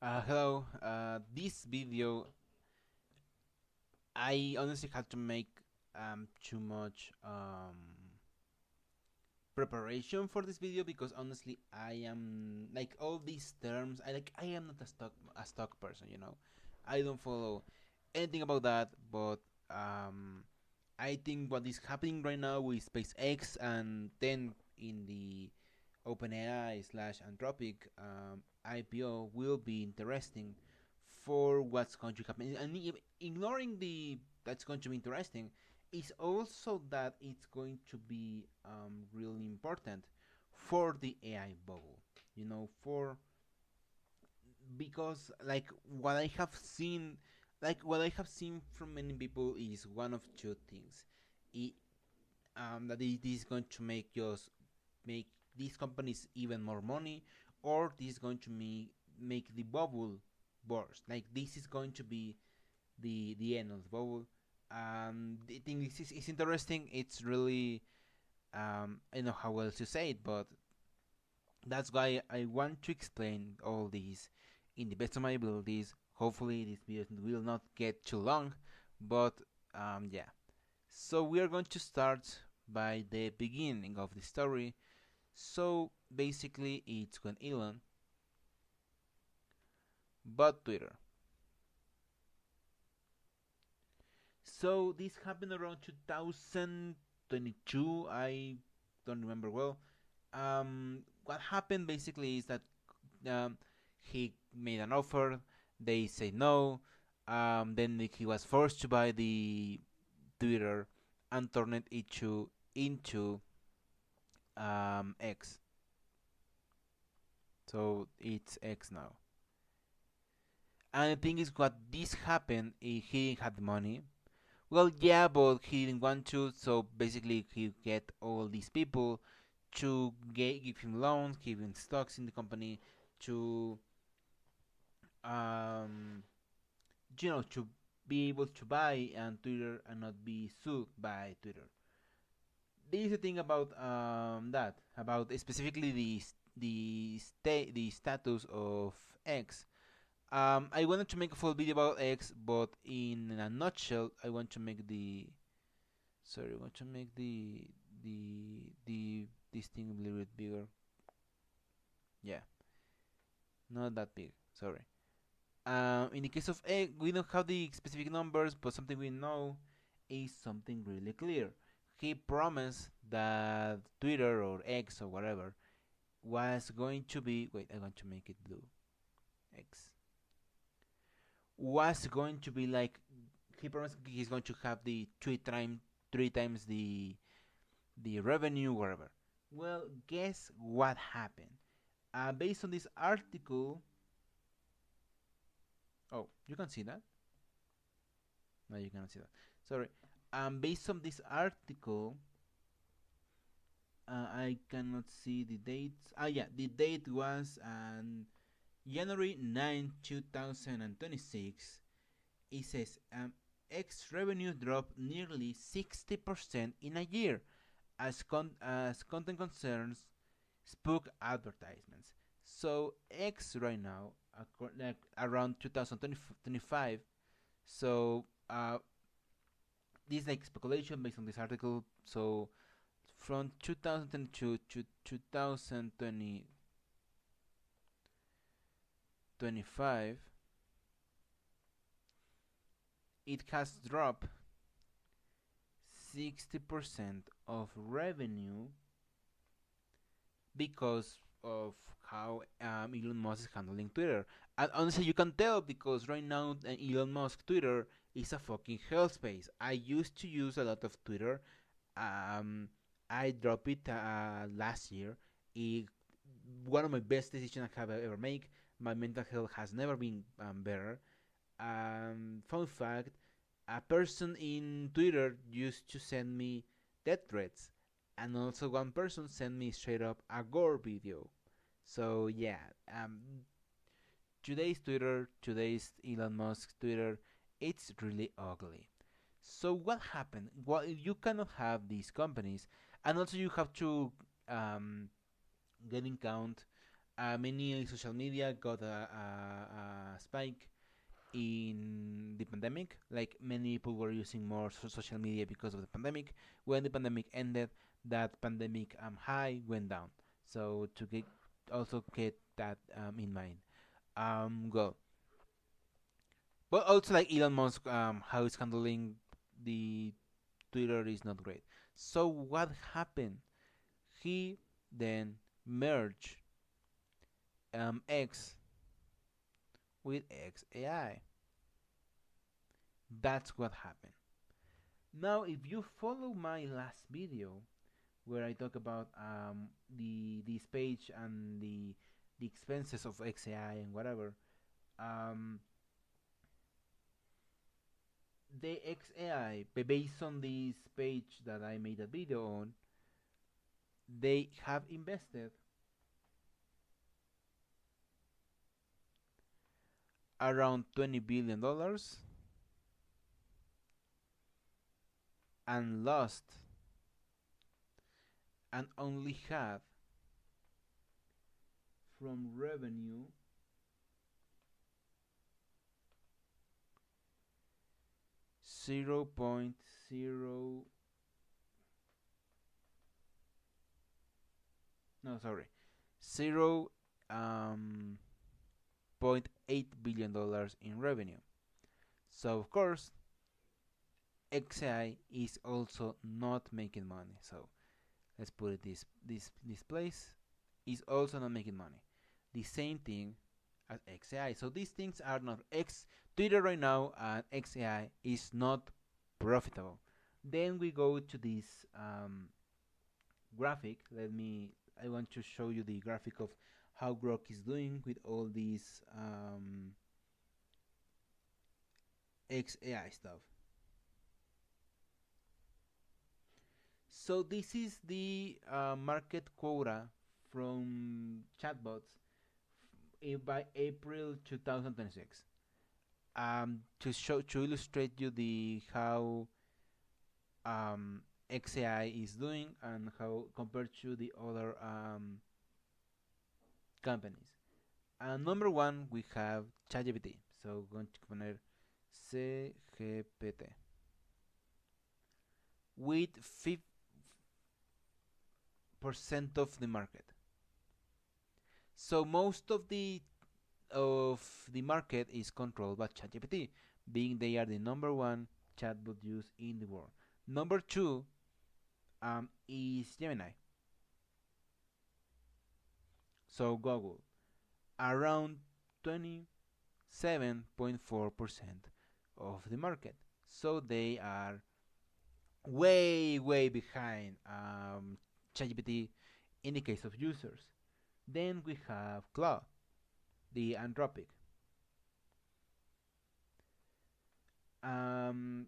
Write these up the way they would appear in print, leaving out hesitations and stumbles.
Hello. This video, I honestly had to make too much preparation for this video because honestly, I am like all these terms. I am not a stock person. I don't follow anything about that. But I think what is happening right now with SpaceX and then in the OpenAI slash Anthropic IPO will be interesting for what's going to happen. And ignoring the that's going to be interesting is also that it's going to be really important for the AI bubble. For because what I have seen from many people is one of two things. It, that it is going to make these companies even more money, or this is going to make the bubble burst. Like this is going to be the end of the bubble. I think this is interesting. It's really I don't know how else to say it, but that's why I want to explain all these in the best of my abilities. Hopefully, this video will not get too long, but yeah. So we are going to start by the beginning of the story. So basically, it's when Elon bought Twitter. So this happened around 2022. I don't remember well. What happened basically is that um, he made an offer. They say no. Then he was forced to buy the Twitter and turn it into X. So it's X now. And the thing is, what this happened, he didn't have the money. Well, yeah, but he didn't want to. So basically, he get all these people to give him loans, give him stocks in the company, to um, to be able to buy and Twitter and not be sued by Twitter. There is a thing about that about specifically the status of X. I wanted to make a full video about X, but in a nutshell, I want to make the sorry, I want to make the this thing a little bit bigger. Yeah, not that big. Sorry. In the case of X, we don't have the specific numbers, but something we know is something really clear. He promised that Twitter or X or whatever was going to be. Wait, I want to make it blue. X was going to be like he promised he's going to have the three times the revenue, whatever. Well, guess what happened? Based on this article, oh, you can see that. No, you cannot see that. Sorry. Based on this article, I cannot see the dates. Yeah, the date was January 9, 2026. It says X revenue dropped nearly 60% in a year as content concerns spook advertisements. So X right now, like around 2025. So this is like speculation based on this article. So from 2002 to 2025, it has dropped 60% of revenue because of how Elon Musk is handling Twitter. And honestly, you can tell because right now Elon Musk Twitter is a fucking hell space. I used to use a lot of Twitter. Um, I dropped it last year. It, one of my best decisions I have ever made. My mental health has never been better. Fun fact: a person in Twitter used to send me death threats, and also one person sent me straight up a gore video. So yeah, today's Twitter, today's Elon Musk Twitter, it's really ugly. So what happened? Well, you cannot have these companies, and also you have to get in count. Many social media got spike in the pandemic. Like many people were using more social media because of the pandemic. When the pandemic ended, that pandemic high went down. So to get also get that in mind. Well, but also like Elon Musk, how he's handling the Twitter is not great. So what happened? He then merged X with XAI. That's what happened. Now, if you follow my last video where I talk about the this page and the expenses of XAI and whatever, um, the XAI based on this page that I made a video on, they have invested around $20 billion and lost and only had from revenue 0.0 no sorry 0 $0.8 billion in revenue. So of course XAI is also not making money. So let's put it this place is also not making money. The same thing as XAI. So these things are not Twitter right now and XAI is not profitable. Then we go to this graphic. I want to show you the graphic of how Grok is doing with all these XAI stuff. So this is the market quota from chatbots by April 2026. To illustrate you the how XAI is doing and how compared to the other companies. Number one, we have ChatGPT. So going to poner CGPT with 5% of the market. So most of the market is controlled by ChatGPT, being they are the number one chatbot used in the world. Number two is Gemini. So Google, around 27.4% of the market. So they are way behind ChatGPT in the case of users. Then we have Claude, the Anthropic. And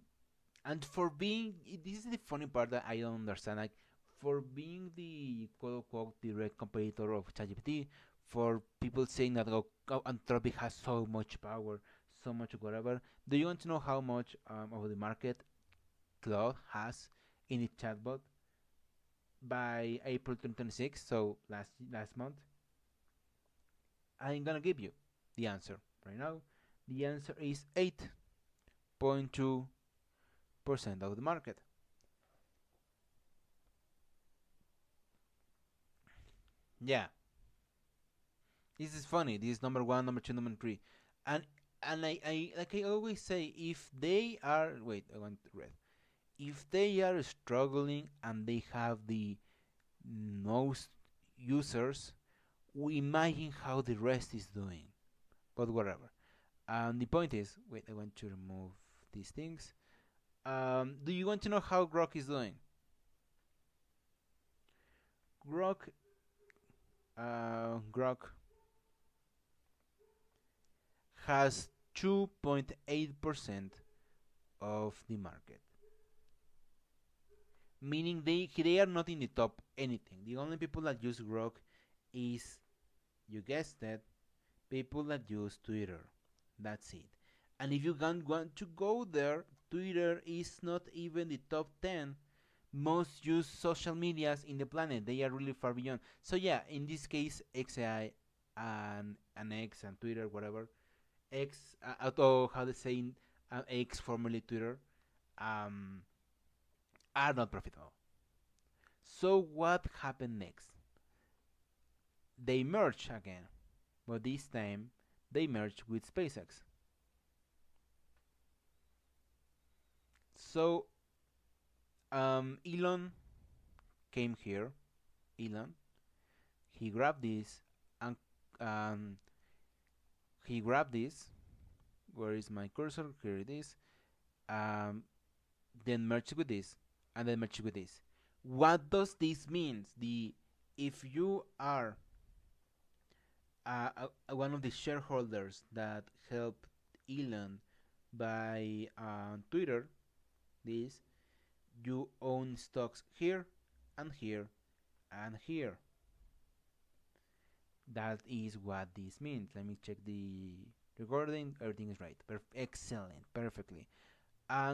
for being, this is the funny part that I don't understand. Like, for being the quote unquote direct competitor of ChatGPT, for people saying that Anthropic has so much power, so much whatever. Do you want to know how much of the market Claude has in its chatbot by April 2026? So last month. I'm gonna give you the answer right now. The answer is 8.2% of the market. Yeah, this is funny. This is number one, number two, number three, and I like I always say, if they are I want to read. If they are struggling and they have the most users, we imagine how the rest is doing. But whatever. The point is, I want to remove these things. Do you want to know how Grok is doing? Grok has 2.8% of the market, meaning they are not in the top anything. The only people that use Grok is, you guessed it, people that use Twitter. That's it. And if you don't want to go there, Twitter is not even the top 10 most used social medias in the planet. They are really far beyond. So yeah, in this case, XAI and X and Twitter, whatever, X, although how they say X, formerly Twitter, um, are not profitable. So what happened next? They merge again, but this time they merged with SpaceX. So Elon came here. Elon, he grabbed this and um, he grabbed this. Where is my cursor? Here it is. Um, then merge with this, and then merge with this. What does this mean? The If you are one of the shareholders that helped Elon by Twitter, this you own stocks here and here and here. That is what this means. Let me check the recording. Everything is right. Excellent. Perfectly.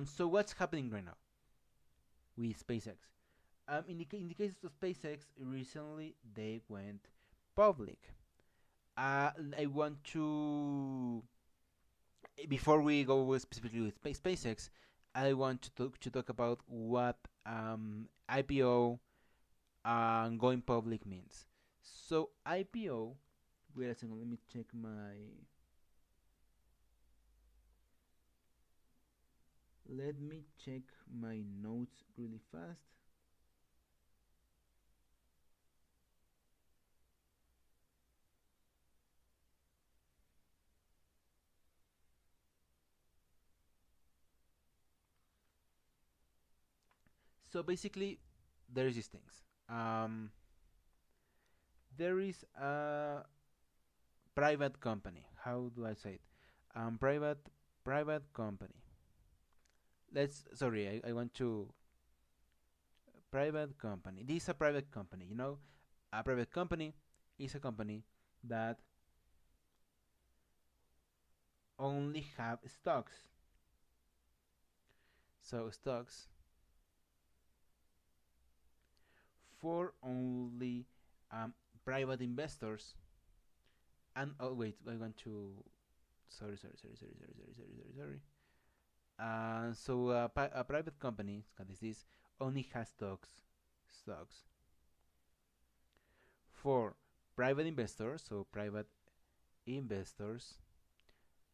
So what's happening right now with SpaceX? In the case of SpaceX, recently they went public. I want to, before we go specifically with SpaceX, I want to talk about what IPO going public means. So IPO, wait a second, let me check my notes really fast. So basically, there is these things. There is a private company. How do I say it? Private company. I want to private company. This is a private company. A private company is a company that only have stocks. So stocks for only private investors. And oh wait, I want to. Sorry. So a private company, this only has stocks for private investors. So private investors.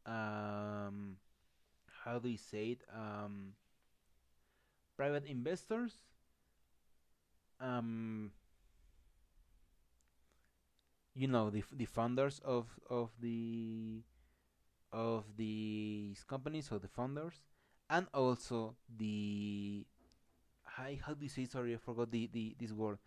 Um, how do you say it? Private investors. Um, the founders of these companies, or the founders, and also the how do you say, sorry, I forgot the this word.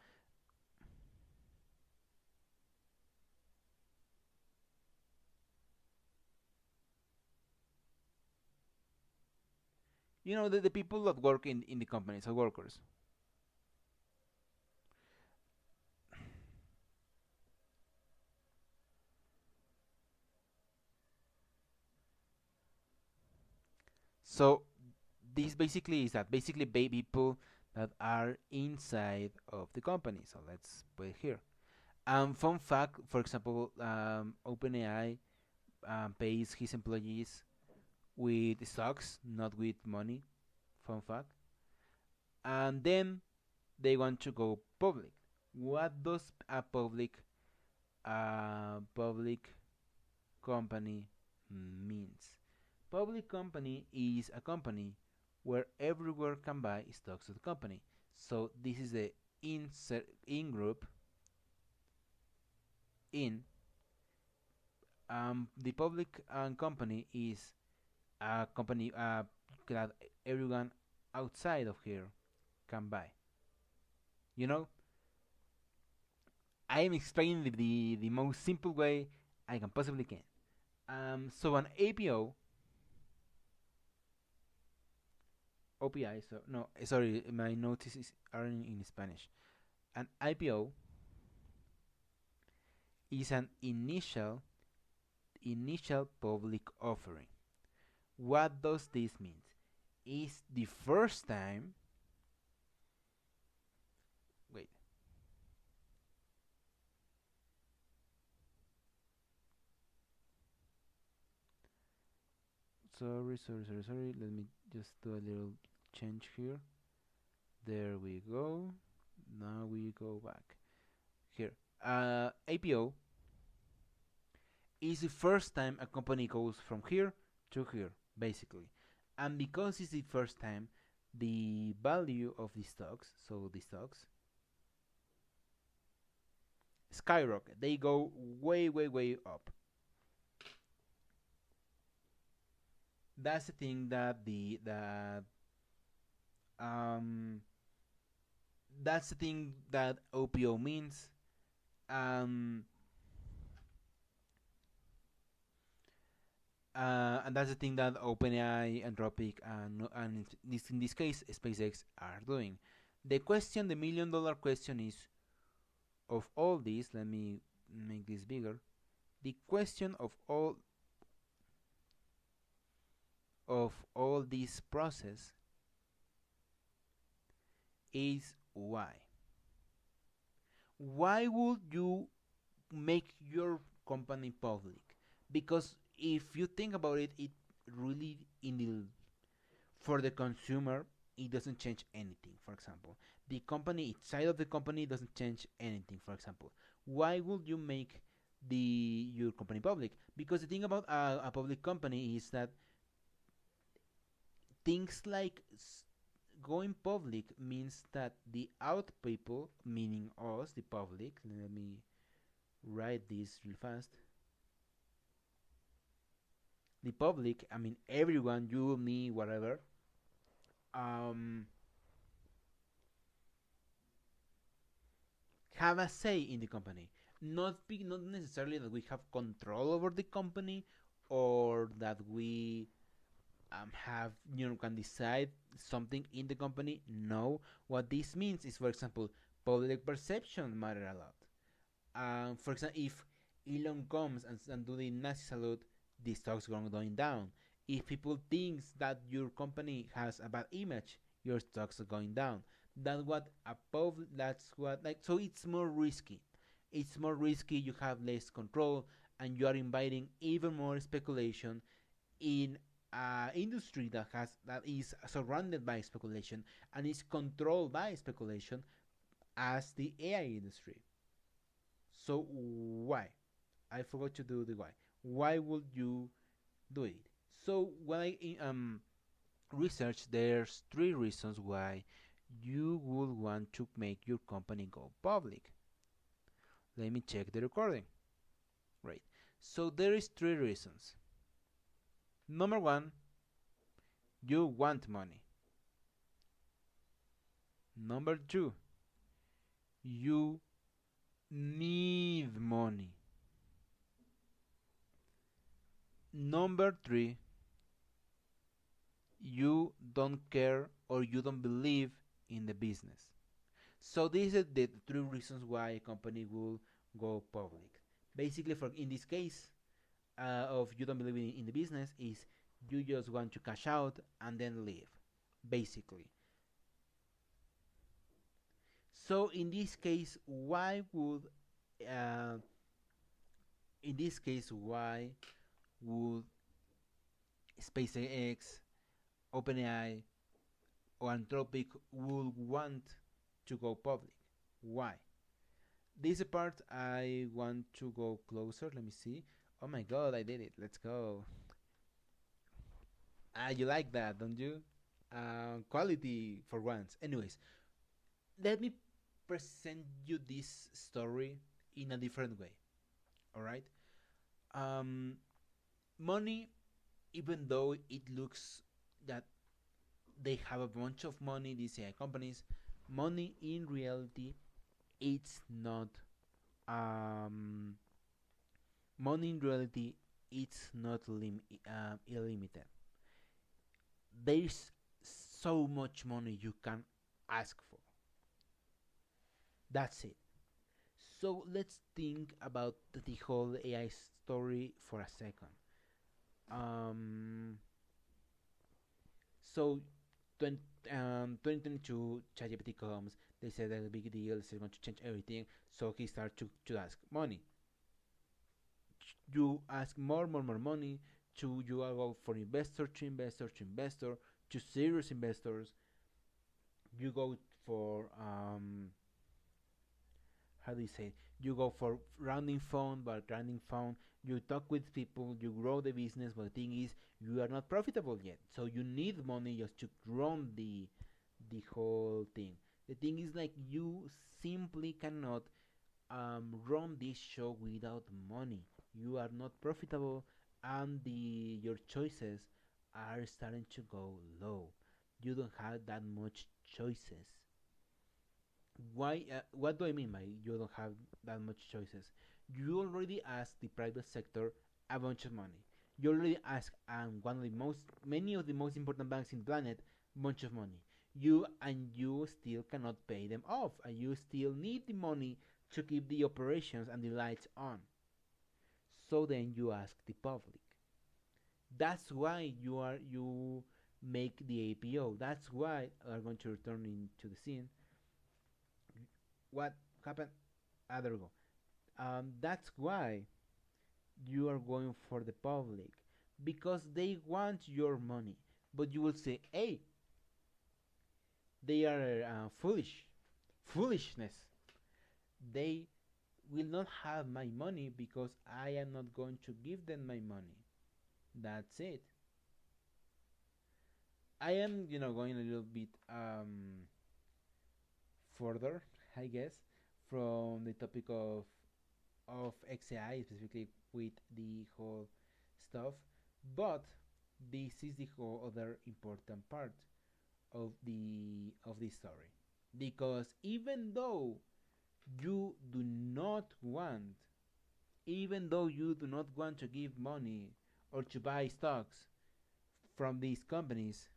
The people that work in the companies, or workers. So this basically is that basically people that are inside of the company. So let's put it here. Fun fact, for example, OpenAI pays his employees with stocks, not with money. Fun fact. And then they want to go public. What does a public company means? Public company is a company where everywhere can buy stocks of the company. So this is the in group in. The public company is a company that everyone outside of here can buy. You know, I am explaining the most simple way I can possibly can. So an APO, OPI. So no, sorry, my notices are in Spanish. An IPO is an initial public offering. What does this mean? Is the first time. Wait. Sorry. Let me just do a little change here. There we go. Now we go back here. IPO is the first time a company goes from here to here, basically. And because it's the first time, the value of the stocks, so the stocks, skyrocket. They go way up. That's the thing that um that's the thing that OPO means. Um, and that's the thing that OpenAI, Anthropic, and in this case, SpaceX are doing. The $1 million question is of all this. Let me make this bigger. The question of all this process is why. Why would you make your company public? Because if you think about it, it really in the for the consumer it doesn't change anything. For example, the company inside of the company doesn't change anything. For example, why would you make your company public? Because the thing about a public company is that things like going public means that the out people, meaning us, the public. Let me write this real fast. The public, I mean everyone, you, me, whatever, um, have a say in the company. Not necessarily that we have control over the company or that we have can decide something in the company. No, what this means is, for example, public perception matter a lot. For example, if Elon comes and do the Nazi salute, the stock's going down. If people think that your company has a bad image, your stocks are going down. That's what like so it's more risky. It's more risky, you have less control, and you are inviting even more speculation in an industry that is surrounded by speculation and is controlled by speculation as the AI industry. So why? I forgot to do the why. Why would you do it? So when I research, there's three reasons why you would want to make your company go public. Let me check the recording. Right. So there is three reasons. Number one, you want money. Number two, you need money. Number three, you don't care or you don't believe in the business. So these are the three reasons why a company will go public. Basically, for in this case, of you don't believe in the business is you just want to cash out and then leave, basically. So in this case, uh, why would SpaceX, OpenAI, or Anthropic would want to go public? Why? This part I want to go closer. Let me see. Oh my god, I did it. Let's go. You like that, don't you? Quality for once. Anyways, let me present you this story in a different way. All right. Um, money, even though it looks that they have a bunch of money, these AI companies, money in reality, it's not. Um, money in reality, it's not illimited. There's so much money you can ask for. That's it. So let's think about the whole AI story for a second. Um, so 2022 ChatGPT comes. They said that the big deal is going to change everything. So he starts to ask money. You ask more money. to you go for investor to investor to investor to serious investors. You go for how do you say it? You go for rounding fund, but rounding fund you talk with people, you grow the business, but the thing is you are not profitable yet, so you need money just to run the whole thing. The thing is like you simply cannot run this show without money. You are not profitable, and the your choices are starting to go low. You don't have that much choices. Why? What do I mean by you don't have that much choices? You already asked the private sector a bunch of money. You already asked one of the most many of the most important banks in the planet bunch of money. You still cannot pay them off, and you still need the money to keep the operations and the lights on. So then you ask the public. That's why you make the APO. That's why are going to return into the scene. What happened? Ah, there we go. That's why you are going for the public, because they want your money. But you will say, "Hey, they are foolishness. They will not have my money because I am not going to give them my money." That's it. I am, going a little bit further, I guess, from the topic of XAI specifically with the whole stuff, but this is the whole other important part of the story, because even though you do not want, even though you do not want to give money or to buy stocks from these companies,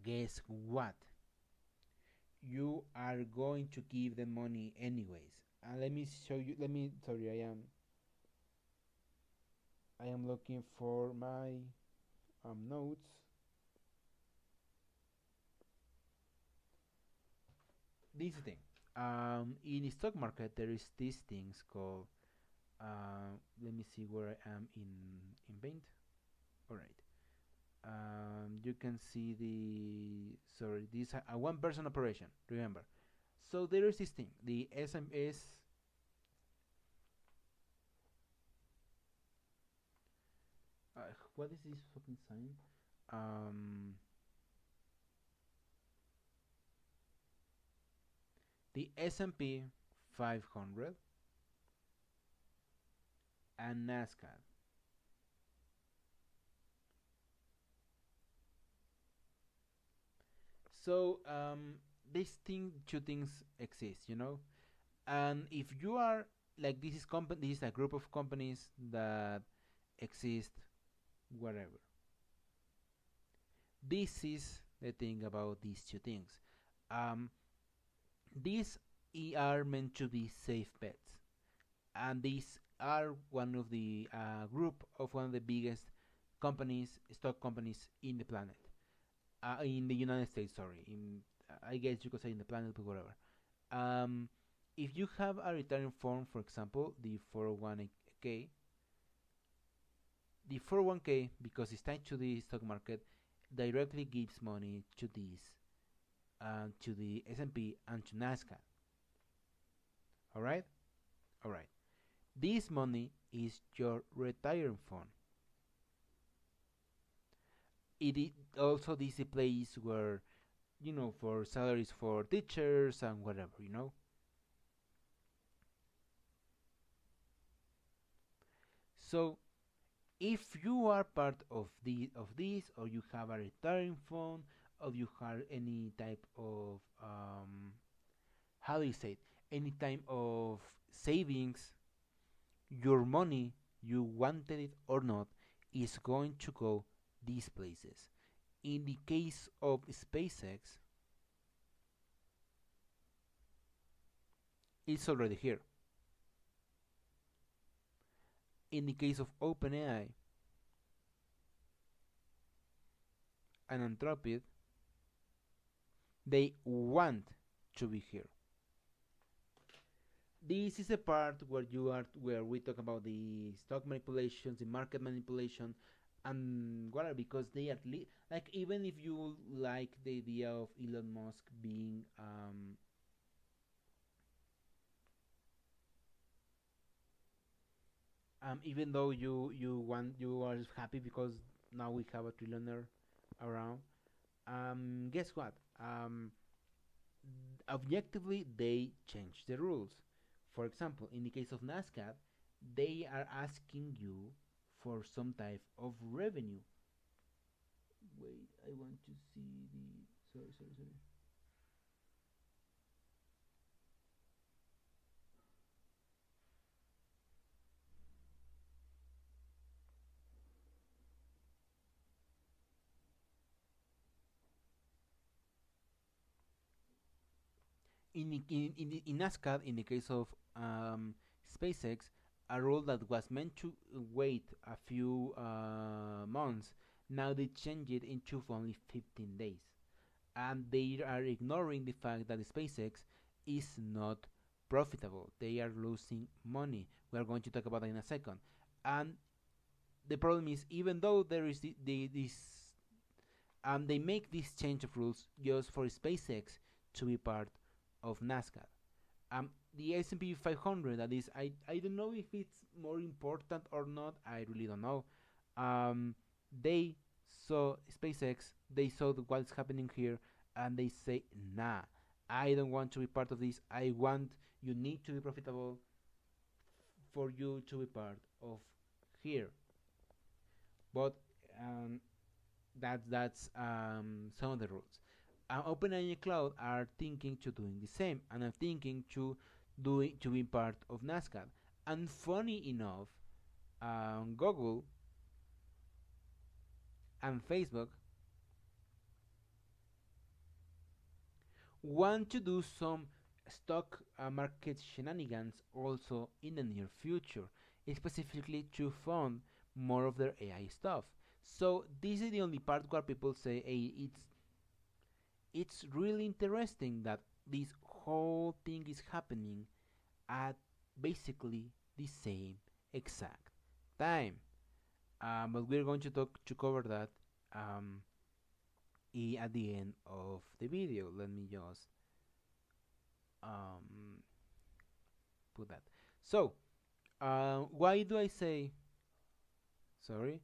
guess what? You are going to give them money anyways. And let me show you. Let me. Sorry, I am looking for my notes. This thing. In the stock market, there is these things called. Let me see where I am in Paint. All right. You can see the sorry. This a one person operation. Remember. So there is this thing. The SMS. What is this fucking sign? Um, the S&P 500 and NASDAQ. So these two things exist. And if you are like this is a group of companies that exist wherever. This is the thing about these two things. Um, these are meant to be safe bets, and these are one of the group of one of the biggest stock companies in the planet, in the United States. Sorry, I guess you could say in the planet, but whatever. Um, if you have a retirement form, for example, the 401k, because it's tied to the stock market, directly gives money to to the S&P and to NASDAQ. All right, all right. This money is your retirement fund. It is also this a place where for salaries for teachers and whatever. So if you are part of this, or you have a retirement fund, or you have any type of how do you say it, any type of savings, your money, you wanted it or not, is going to go these places. In the case of SpaceX, it's already here. In the case of OpenAI and Anthropic, they want to be here. This is a part where we talk about the stock manipulations, the market manipulation, and whatever, because they like, even if you like the idea of Elon Musk being even though you are happy because now we have a trillionaire around, guess what? Objectively, they change the rules. For example, in the case of NASCAR, they are asking you for some type of revenue. Wait, I want to see the. Sorry. In NASCAR, in the case of SpaceX, a rule that was meant to wait a few months, now they change it into only 15 days. And they are ignoring the fact that SpaceX is not profitable. They are losing money. We are going to talk about that in a second. And the problem is, even though there is this, they make this change of rules just for SpaceX to be part of NASCAR. The S&P 500, that is, I don't know if it's more important or not. I really don't know. They saw SpaceX, they saw what's happening here, and they say, nah, I don't want to be part of this. You need to be profitable for you to be part of here. But um, that's some of the rules. OpenAI Cloud are thinking to doing the same, and are thinking to be part of NASCAR. And funny enough, Google and Facebook want to do some stock market shenanigans also in the near future, specifically to fund more of their AI stuff. So this is the only part where people say, "Hey, it's really interesting that this whole thing is happening at basically the same exact time." But we're going to cover that um, at the end of the video. Let me just um, put that. So, why do I say sorry?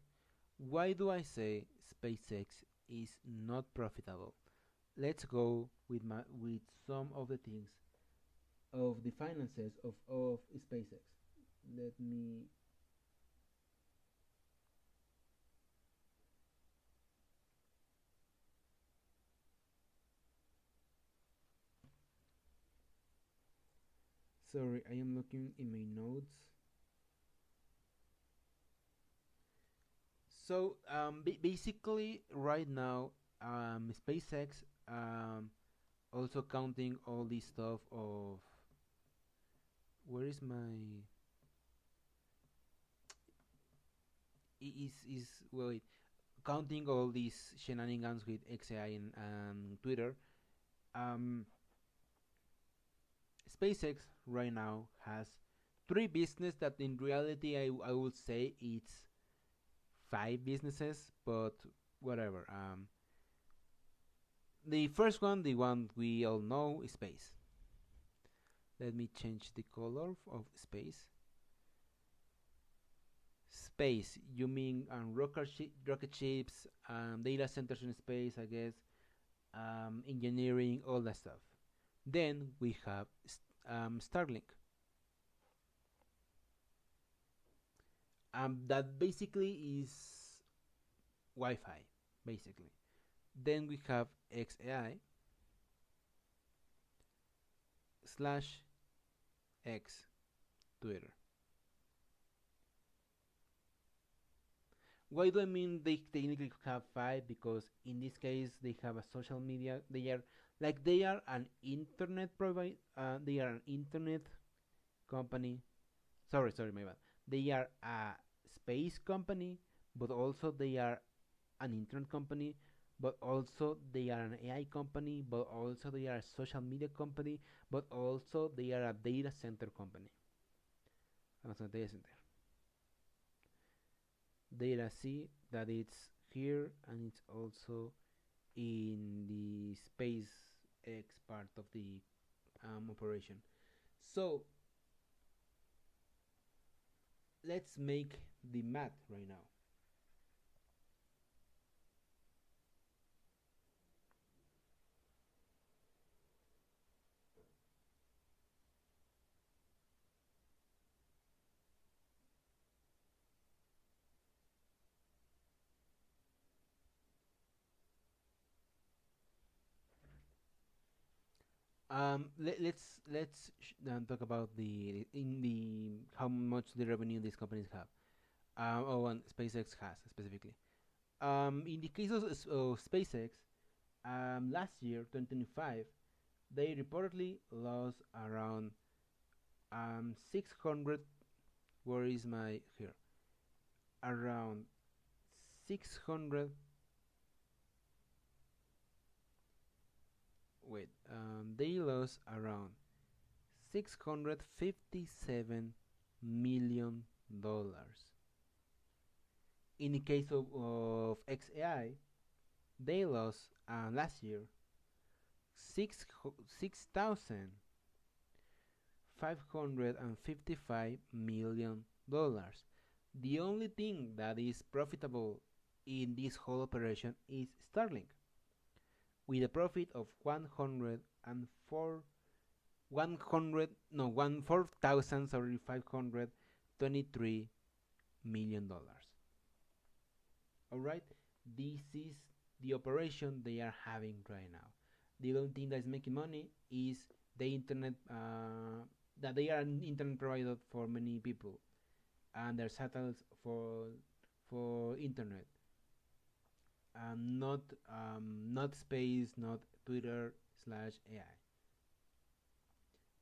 Why do I say SpaceX is not profitable? Let's go with some of the things of the finances of SpaceX. Let me. Sorry, I am looking in my notes. So basically, right now, SpaceX, also counting all this stuff of where is my is wait, counting all these shenanigans with XAI and Twitter. Um, SpaceX right now has three businesses that in reality I would say it's five businesses, but whatever. The first one, the one we all know, is space. Let me change the color of space. Space, you mean rocket ships, data centers in space, I guess, engineering, all that stuff. Then we have Starlink, that basically is Wi-Fi, basically. Then we have XAI slash X Twitter. Why do I mean they technically have five? Because in this case they have a social media. They are an internet provide. They are an internet company. Sorry, my bad. They are a space company, but also they are an internet company. but also they are an AI company, but also they are a social media company, but also they are a data center company. Also data center. Data C that it's here and it's also in the SpaceX part of the operation. So let's make the math right now. Let's talk about the in the how much the revenue these companies have. And SpaceX has specifically. In the case of SpaceX, last year, 2025, they reportedly lost around 600. Where is my here? Around 600. Wait, they lost around $657 million. In the case of XAI, they lost last year $6,555 million. The only thing that is profitable in this whole operation is Starlink, with a profit of 104 100 no 1 4000 sorry $523 million. All right, this is the operation they are having right now. The only thing that is making money is the internet, that they are an internet provider for many people, and their satellites for internet, not space, not Twitter slash AI.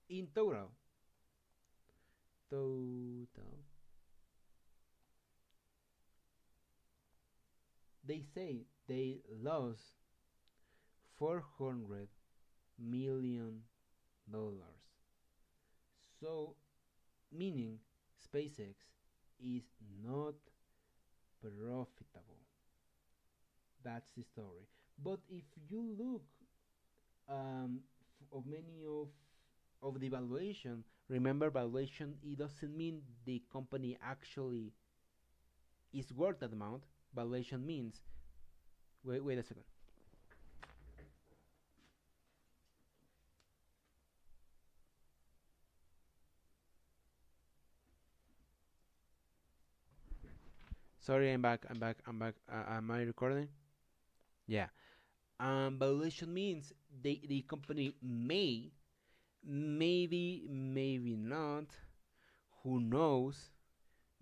In total, they say they lost $400 million. So, meaning SpaceX is not profitable. That's the story. But if you look, of many of the valuation, remember valuation. It doesn't mean the company actually is worth that amount. Valuation means, wait a second. Sorry, I'm back. Am I recording? Yeah. Valuation means the company maybe not, who knows,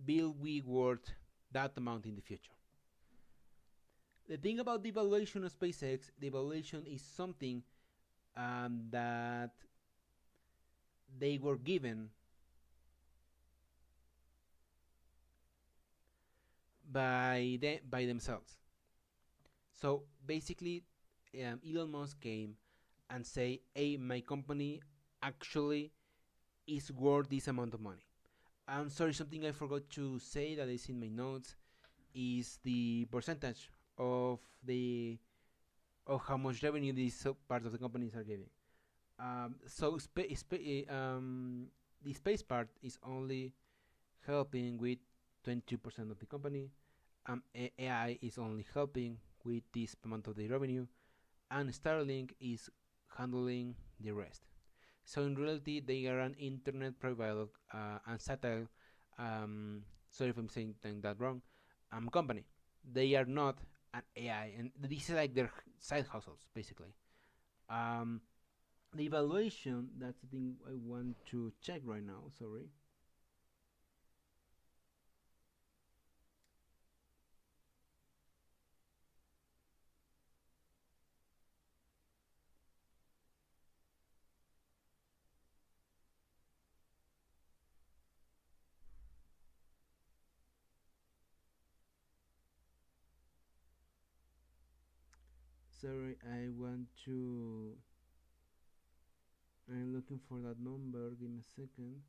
will be worth that amount in the future. The thing about the valuation of SpaceX, the valuation is something that they were given by themselves. So basically, Elon Musk came and say, "Hey, my company actually is worth this amount of money." I'm sorry, something I forgot to say that is in my notes is the percentage of the of how much revenue these parts of the companies are giving. So the space part is only helping with 22% of the company. AI is only helping with this amount of the revenue, and Starlink is handling the rest. So in reality, they are an internet provider and satellite. Sorry if I'm saying that wrong. Company. They are not an AI, and this is like their side hustles basically. Um, the evaluation. That's the thing I want to check right now. Sorry. Sorry, I want to. I'm looking for that number. Give me a second.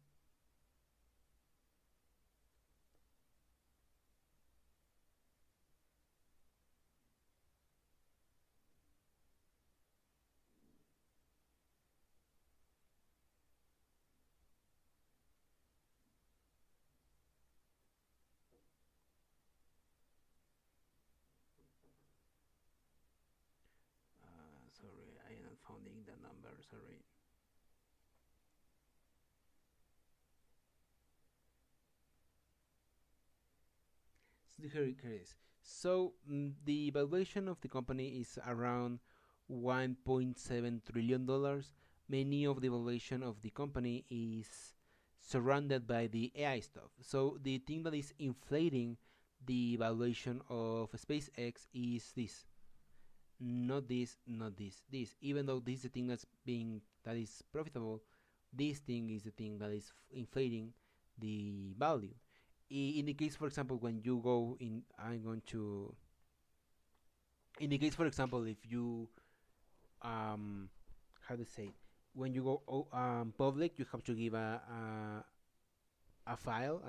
Sorry, I am not finding the number. Sorry. So here it is. So the valuation of the company is around 1.7 trillion dollars. Many of the valuation of the company is surrounded by the AI stuff. So the thing that is inflating the valuation of SpaceX is this, not this, not this, this. Even though this is the thing that is profitable, this thing is the thing that is inflating the value. In the case, for example, when you go in, I'm going to. In the case, for example, if you how to say, when you go public, you have to give a file,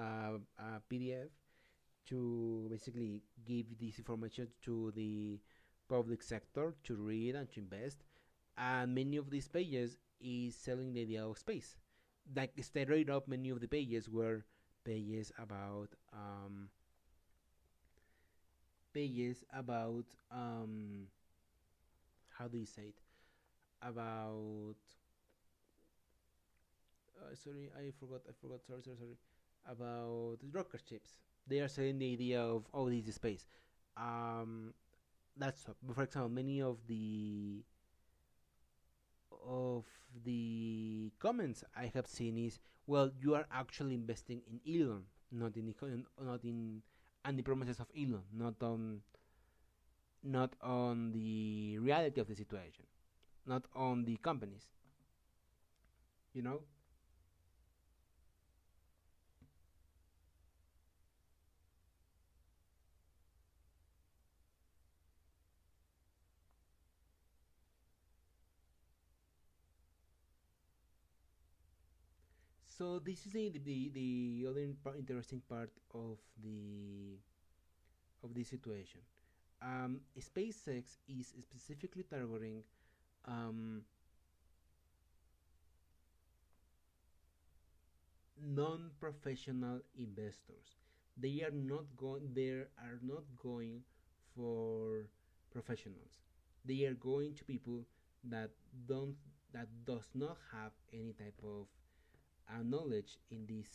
a PDF to basically give this information to the public sector to read and to invest. And many of these pages is selling the idea of space. Like straight up, many of the pages were pages about pages about how do you say it, about sorry, I forgot, sorry, about rocket ships. They are selling the idea of, oh, this is space. um that's for example, many of the comments I have seen is, well, you are actually investing in Elon, not in not in and the promises of Elon, not on the reality of the situation, not on the companies, you know. So this is the other interesting part of this situation. SpaceX is specifically targeting um, non-professional investors. They are not going for professionals. They are going to people that don't that does not have any type of knowledge in this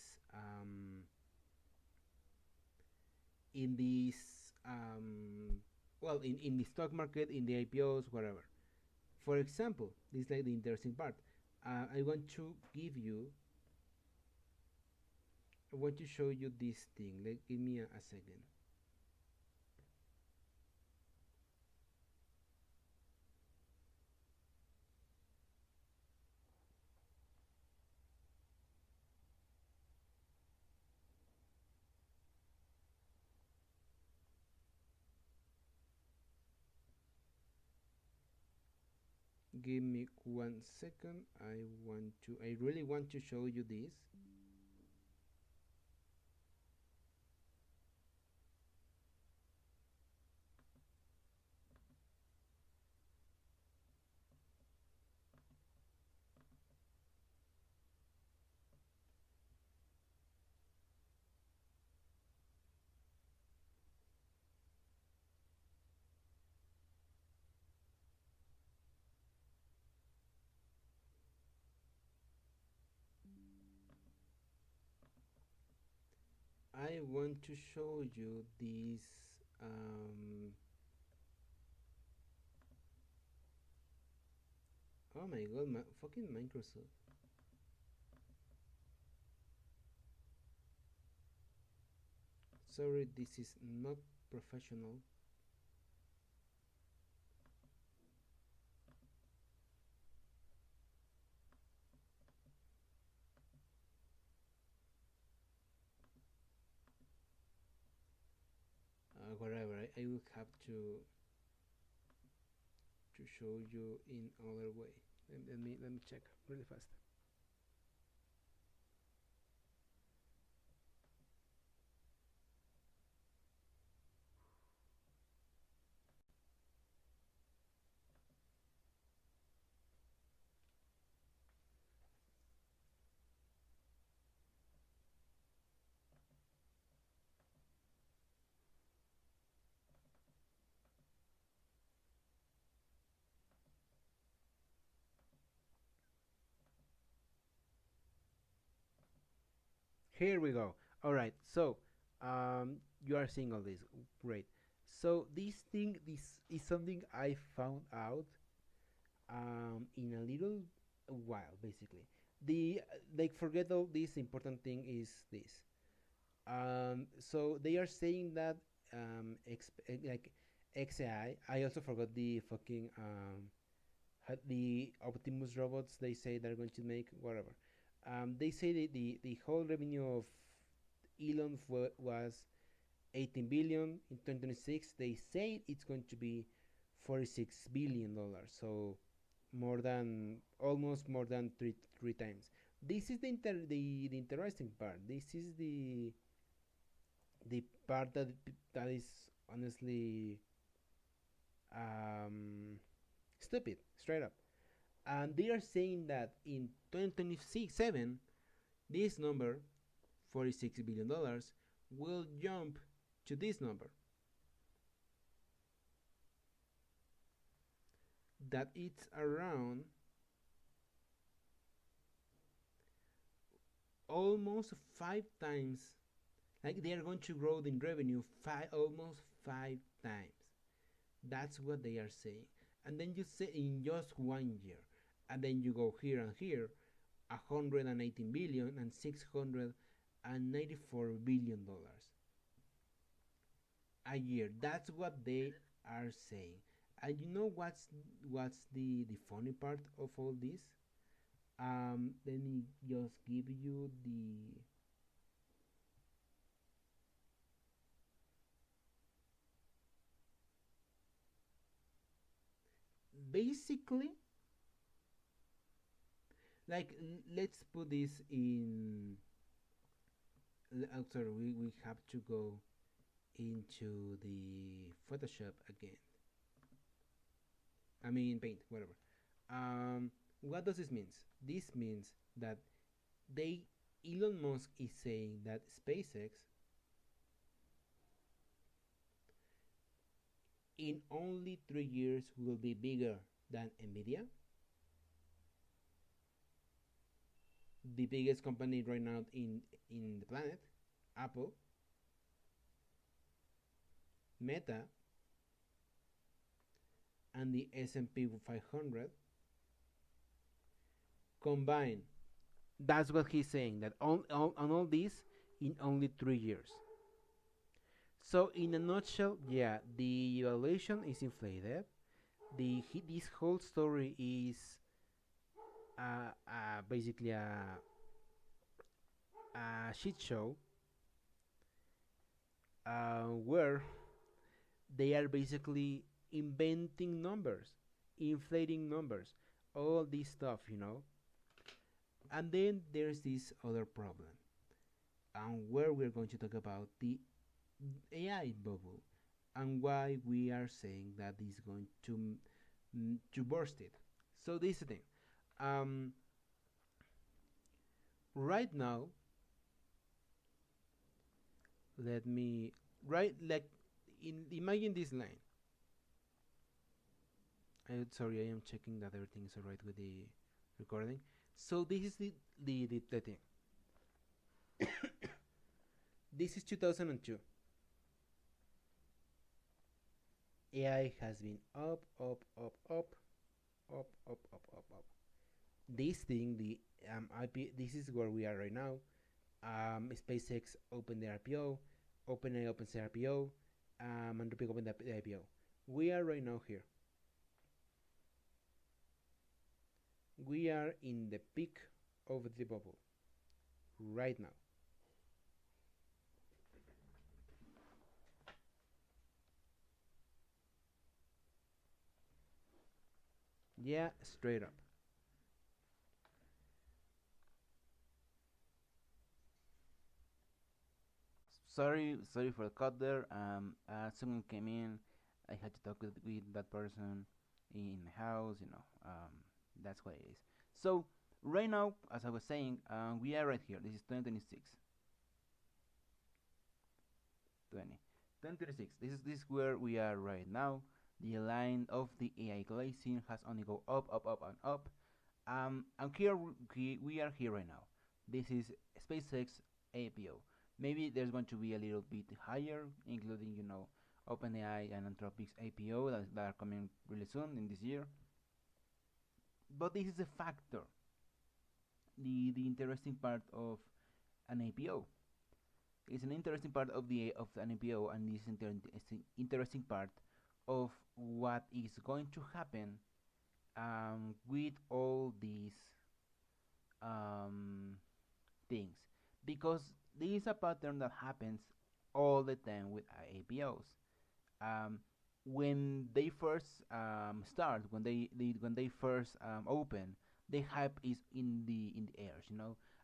well, in the stock market, in the IPOs, whatever. For example, this is like the interesting part. I want to give you I want to show you this thing. Give me a second. Give me 1 second. I really want to show you this. I want to show you this. Um, oh my god, fucking Microsoft. Sorry, this is not professional. Whatever. I will have to. to show you in other way. Let me check really fast. Here we go. All right. So, you are seeing all this. Great. So this is something I found out in a little while, basically. The like forget all this important thing is this. So they are saying that like XAI. I also forgot the fucking the Optimus robots they say they're going to make whatever. They say the whole revenue of Elon was 18 billion in 2026. They say it's going to be 46 billion dollars. So almost more than three times. This is the interesting part. This is the part that is honestly um, stupid, straight up. And they are saying that in 2027, this number, $46 billion, will jump to this number. That it's around almost five times. Like they are going to grow in revenue almost five times. That's what they are saying. And then you say in just 1 year, and then you go here and here, 118 billion and 694 billion dollars a year. That's what they are saying. And you know what's the funny part of all this? Let me just give you the basically like let's put this in. Sorry, we have to go into the Photoshop again. I mean Paint, whatever. What does this mean? This means that they Elon Musk is saying that SpaceX in only 3 years will be bigger than Nvidia, the biggest company right now in the planet, Apple, Meta, and the S&P 500 combined. That's what he's saying. That on all this in only 3 years. So in a nutshell, yeah, the evaluation is inflated. This whole story is basically a shit show where they are basically inventing numbers, inflating numbers, all this stuff. And then there's this other problem, and where we're going to talk about the AI bubble and why we are saying that is going to burst it. So this is the thing. Um, right now, let me right like imagine this line. Sorry, I am checking that everything is alright with the recording. So this is the thing. This is 2002. AI has been up, up, up, up, up, up, up, up, up. This thing, the IP, this is where we are right now. SpaceX opened the IPO, OpenAI opens the IPO, Anthropic opened the IPO. We are right now here. We are in the peak of the bubble right now. Yeah, straight up. Sorry for the cut there. Someone came in. I had to talk with that person in my house. That's what it is. So right now, as I was saying, we are right here. This is 2026, 20, 2026. This is where we are right now. The line of the AI glazing has only go up, up, up, and up. And here we are here right now. This is SpaceX IPO. Maybe there's going to be a little bit higher, including OpenAI and Anthropic's IPO that are coming really soon in this year. But this is a factor. The interesting part of an IPO. It's an interesting part of an IPO, and it's an interesting part of what is going to happen with all these um, things, because this is a pattern that happens all the time with APOs. Um, when they first start, when they first open, the hype is in the airs,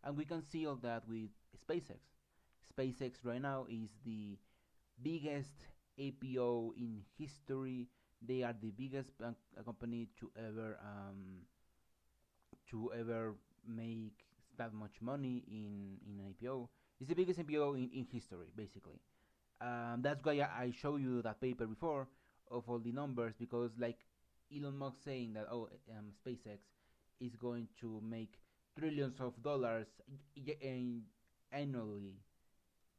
and we can see all that with SpaceX. SpaceX right now is the biggest APO in history. They are the biggest company to ever make that much money in an IPO. It's the biggest IPO in history, basically. That's why I show you that paper before of all the numbers, because like Elon Musk saying that SpaceX is going to make trillions of dollars annually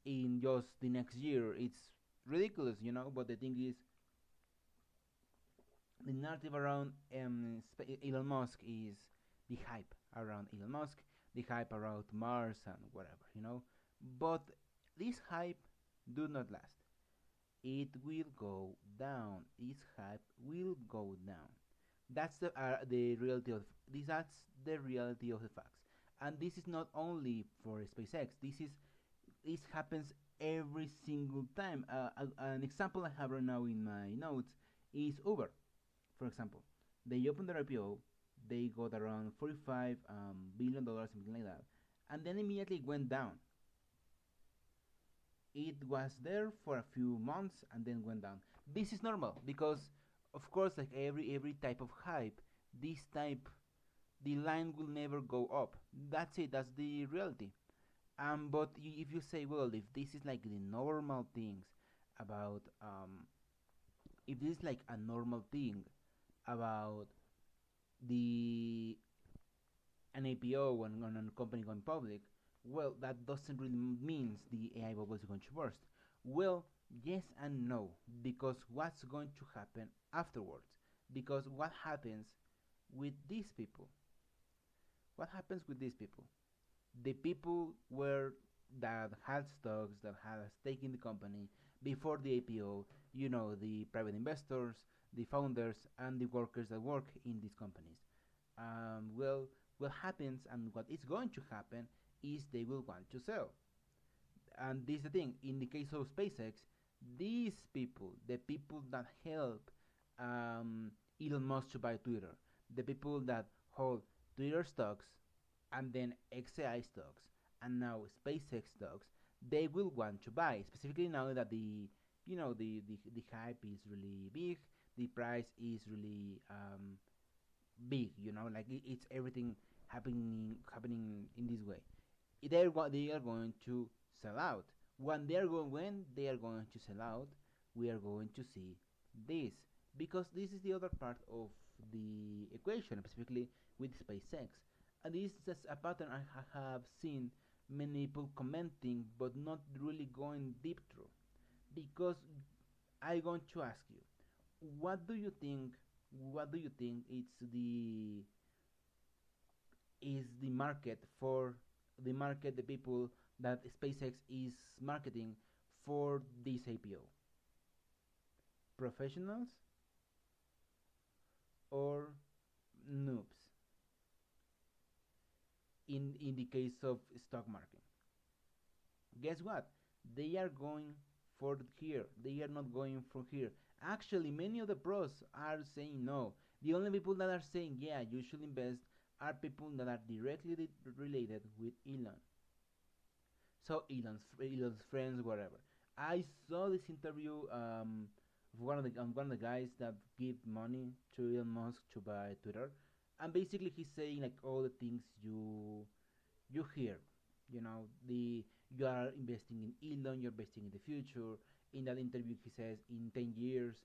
in just the next year. It's ridiculous. But the thing is, the narrative around Elon Musk is the hype around Elon Musk, the hype around Mars and whatever. But this hype do not last. It will go down. This hype will go down. That's the reality of this. That's the reality of the facts. And this is not only for SpaceX. This happens every single time. An example I have right now in my notes is Uber. For example, they opened their IPO, they got around $45 billion, something like that, and then immediately went down. It was there for a few months and then went down. This is normal because, of course, like every type of hype, this type, the line will never go up. That's it. That's the reality. But if you say, well, if this is like the normal things about, if this is like a normal thing about the an IPO and on a company going public, well, that doesn't really means the AI bubble is going to burst. Well, yes and no, because what's going to happen afterwards? Because what happens with these people? What happens with these people? The people were that had stocks, that had a stake in the company before the IPO, the private investors, the founders, and the workers that work in these companies. Well, what happens and what is going to happen is they will want to sell. And this is the thing. In the case of SpaceX, these people, the people that help Elon Musk to buy Twitter, the people that hold Twitter stocks and then XAI stocks and now SpaceX stocks, they will want to buy. Specifically now that the hype is really big, the price is really big. Like it's everything happening in this way. They are going to sell out. When they are going to sell out, we are going to see this, because this is the other part of the equation, specifically with SpaceX, and this is just a pattern I have seen many people commenting, but not really going deep through, because I want to ask you, what do you think? What do you think is the market for the people that SpaceX is marketing for this IPO? Professionals or noobs? In the case of stock market, guess what? They are going for here. They are not going from here. Actually, many of the pros are saying no. The only people that are saying yeah, you should invest are people that are directly related with Elon. So Elon's friends, whatever. I saw this interview of one of the guys that give money to Elon Musk to buy Twitter, and basically he's saying like all the things you hear. You know, the you are investing in Elon, you're investing in the future. In that interview, he says in 10 years,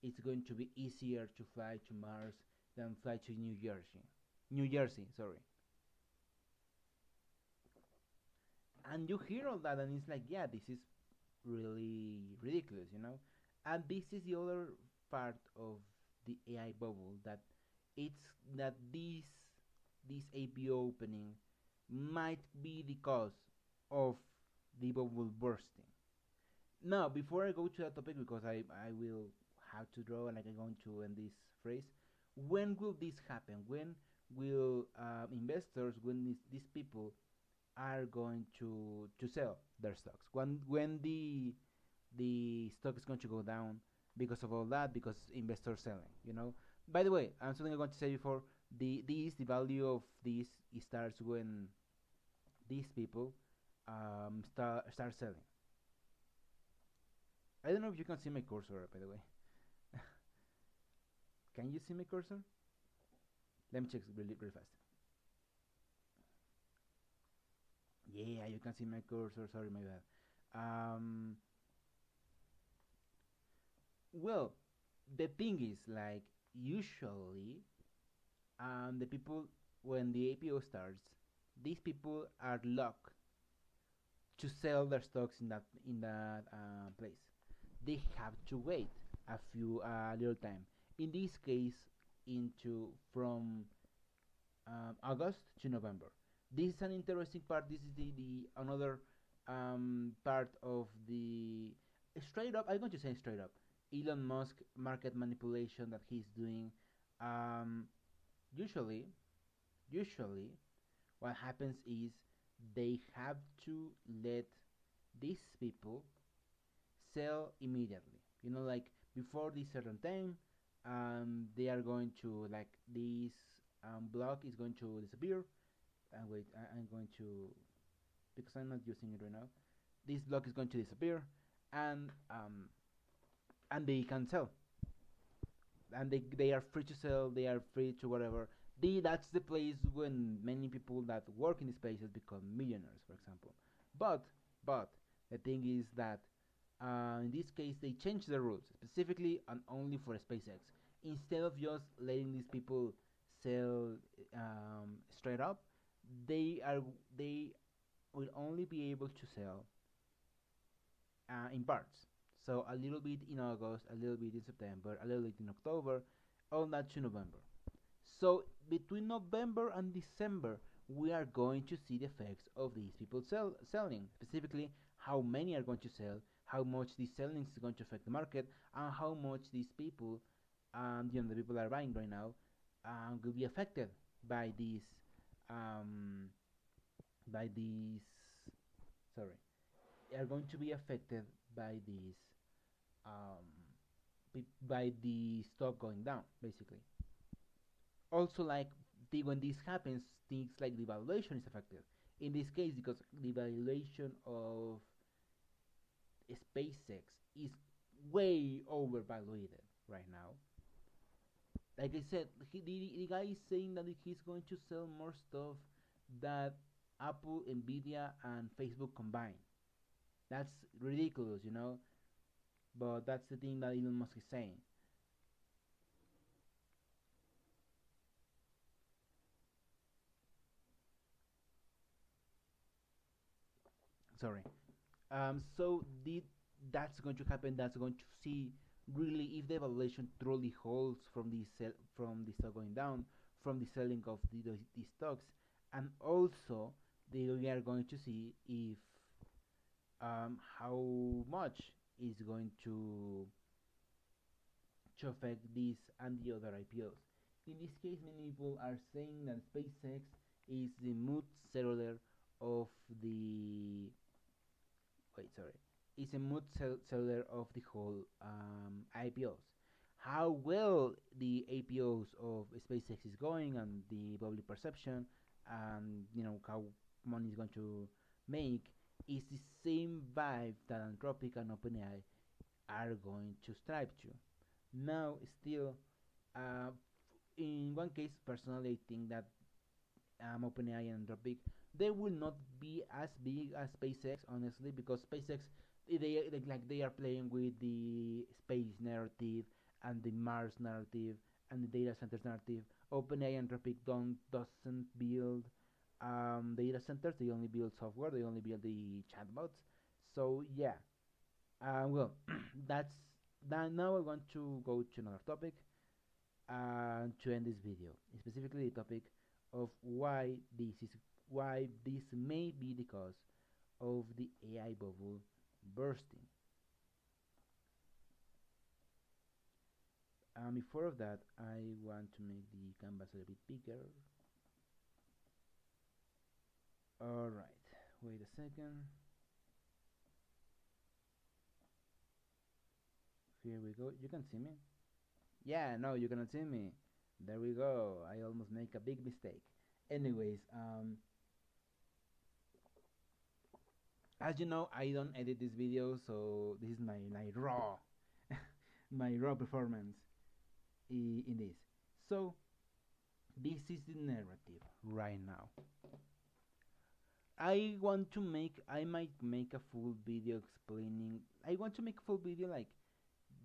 it's going to be easier to fly to Mars than fly to New Jersey. New Jersey, sorry. And you hear all that, and it's like, yeah, this is really ridiculous, you know. And this is the other part of the AI bubble, that it's that this APO opening might be the cause of the bubble bursting. Now, before I go to that topic, because I will have to draw, and I'm going to end this phrase. When will this happen? When will investors, when these people are going to sell their stocks? When the stock is going to go down because of all that, because investors selling, you know. By the way, something I'm going to say before, the value of this starts when these people start selling. I don't know if you can see my cursor, by the way. Can you see my cursor? Let me check really fast. Yeah, you can see my cursor. Sorry, my bad. Um, well, the thing is, like, usually, the people, when the APO starts, these people are locked to sell their stocks in that place. They have to wait a few little time. In this case, into from August to November. This is an interesting part. This is the another part of the straight up. I'm going to say straight up. Elon Musk market manipulation that he's doing. Um, usually, usually, what happens is they have to let these people sell immediately. You know, like before this certain time, they are going to, like, this block is going to disappear. Wait, I'm going to, because I'm not using it right now. This block is going to disappear, and they can sell, and they are free to sell. They are free to whatever. That's the place when many people that work in the spaces become millionaires, for example. But but the thing is that in this case they change the rules specifically and only for SpaceX. Instead of just letting these people sell straight up, they will only be able to sell in parts. So a little bit in August, a little bit in September, a little bit in October, all that to November. So between November and December, we are going to see the effects of these people selling. Specifically, how many are going to sell, how much this selling is going to affect the market, and how much these people, the people that are buying right now, will be affected by these, um, by these. Sorry, are going to be affected by these, um, by the stock going down, basically. Also, like, when this happens, things like the valuation is affected. In this case, because the valuation of SpaceX is way overvalued right now. Like I said, the guy is saying that he's going to sell more stuff that Apple, Nvidia, and Facebook combined. That's ridiculous, you know. But that's the thing that Elon Musk is saying. Sorry. So that's going to happen. That's going to see really if the evaluation truly holds from from the stock going down, from the selling of the stocks, and also we are going to see if how much is going to affect this and the other IPOs. In this case, many people are saying that SpaceX is the mood settler of the. Wait, sorry. is a mood seller of the whole IPOs. How well the IPOs of SpaceX is going and the public perception, and how money is going to make, is the same vibe that Anthropic and OpenAI are going to strive to. Now, still, uh, in one case, personally, I think that OpenAI and Anthropic, they will not be as big as SpaceX, honestly, because SpaceX, they are playing with the space narrative and the Mars narrative and the data centers narrative. OpenAI and Anthropic doesn't build data centers. They only build software. They only build the chatbots. So yeah, well, that's that. Now I want to go to another topic to end this video, specifically the topic of why this may be the cause of the AI bubble bursting. Before of that, I want to make the canvas a little bit bigger. All right, wait a second. Here we go. You can see me. Yeah, no, you cannot see me. There we go. I almost make a big mistake. Anyways, as you know, I don't edit this video, so this is my raw my raw performance in this. So this is the narrative right now. I might make a full video explaining. I want to make a full video like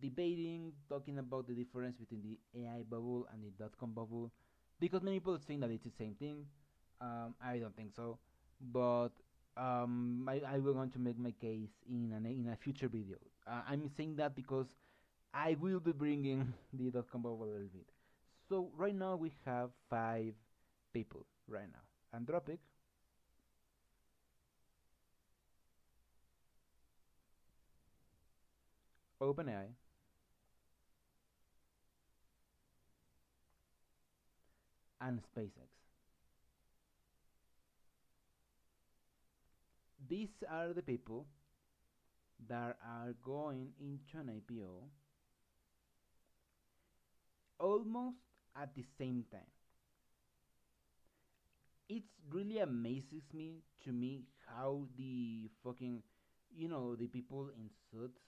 debating, talking about the difference between the AI bubble and the dot-com bubble, because many people think that it's the same thing. I don't think so, but I will want to make my case in a future video. I'm saying that because I will be bringing the dot-com bubble a little bit. So right now we have 5 people right now: Anthropic, OpenAI, and SpaceX. These are the people that are going into an IPO almost at the same time. It really amazes me how the fucking the people in suits,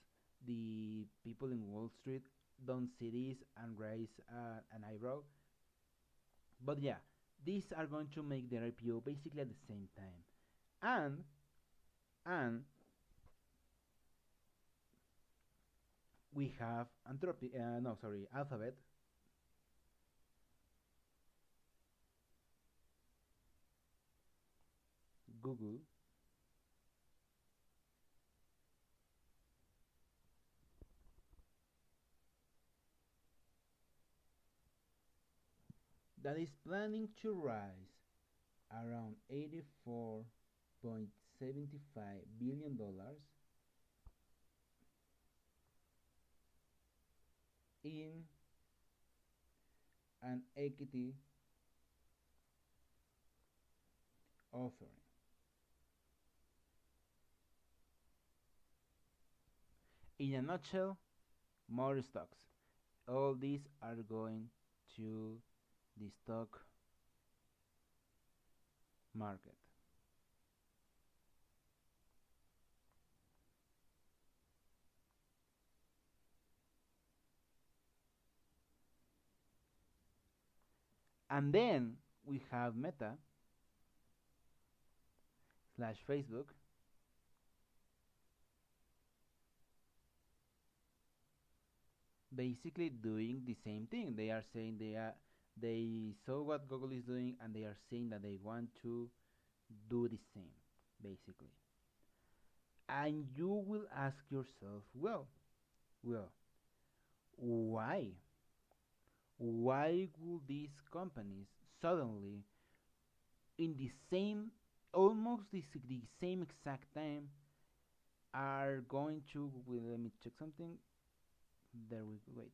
the people in Wall Street don't see this and raise an eyebrow. But yeah, these are going to make their IPO basically at the same time, and and we have Anthropic. No, sorry, Alphabet, Google, that is planning to rise around $84.75 billion in an equity offering. In a nutshell, more stocks. All these are going to the stock market. And then we have Meta slash Facebook basically doing the same thing. They are saying they saw what Google is doing and they are saying that they want to do the same, basically. And you will ask yourself, well, why? Why will these companies suddenly, in the same, almost the same exact time, are going to? Well, let me check something. There we go. Wait.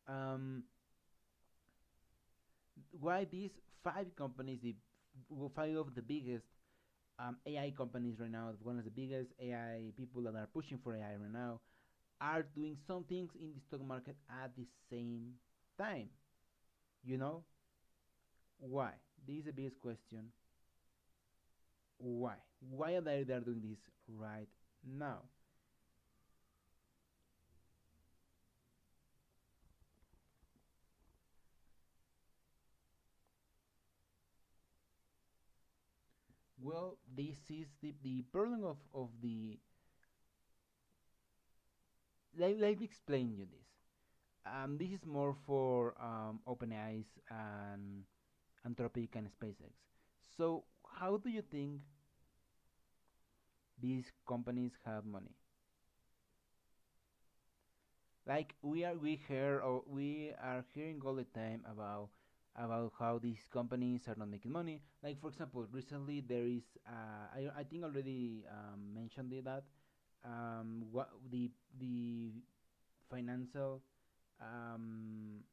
Um, why these 5 companies, the five of the biggest AI companies right now, one of the biggest AI people that are pushing for AI right now, are doing some things in the stock market at the same time. You know why? This is the biggest question. Why? Why are they doing this right now? Well, this is the problem of the. Let me explain you this. This is more for OpenAI's and Anthropic and SpaceX. So, how do you think these companies have money? Like we are hearing all the time about how these companies are not making money. Like for example, recently there is I think already mentioned it that what the financial um,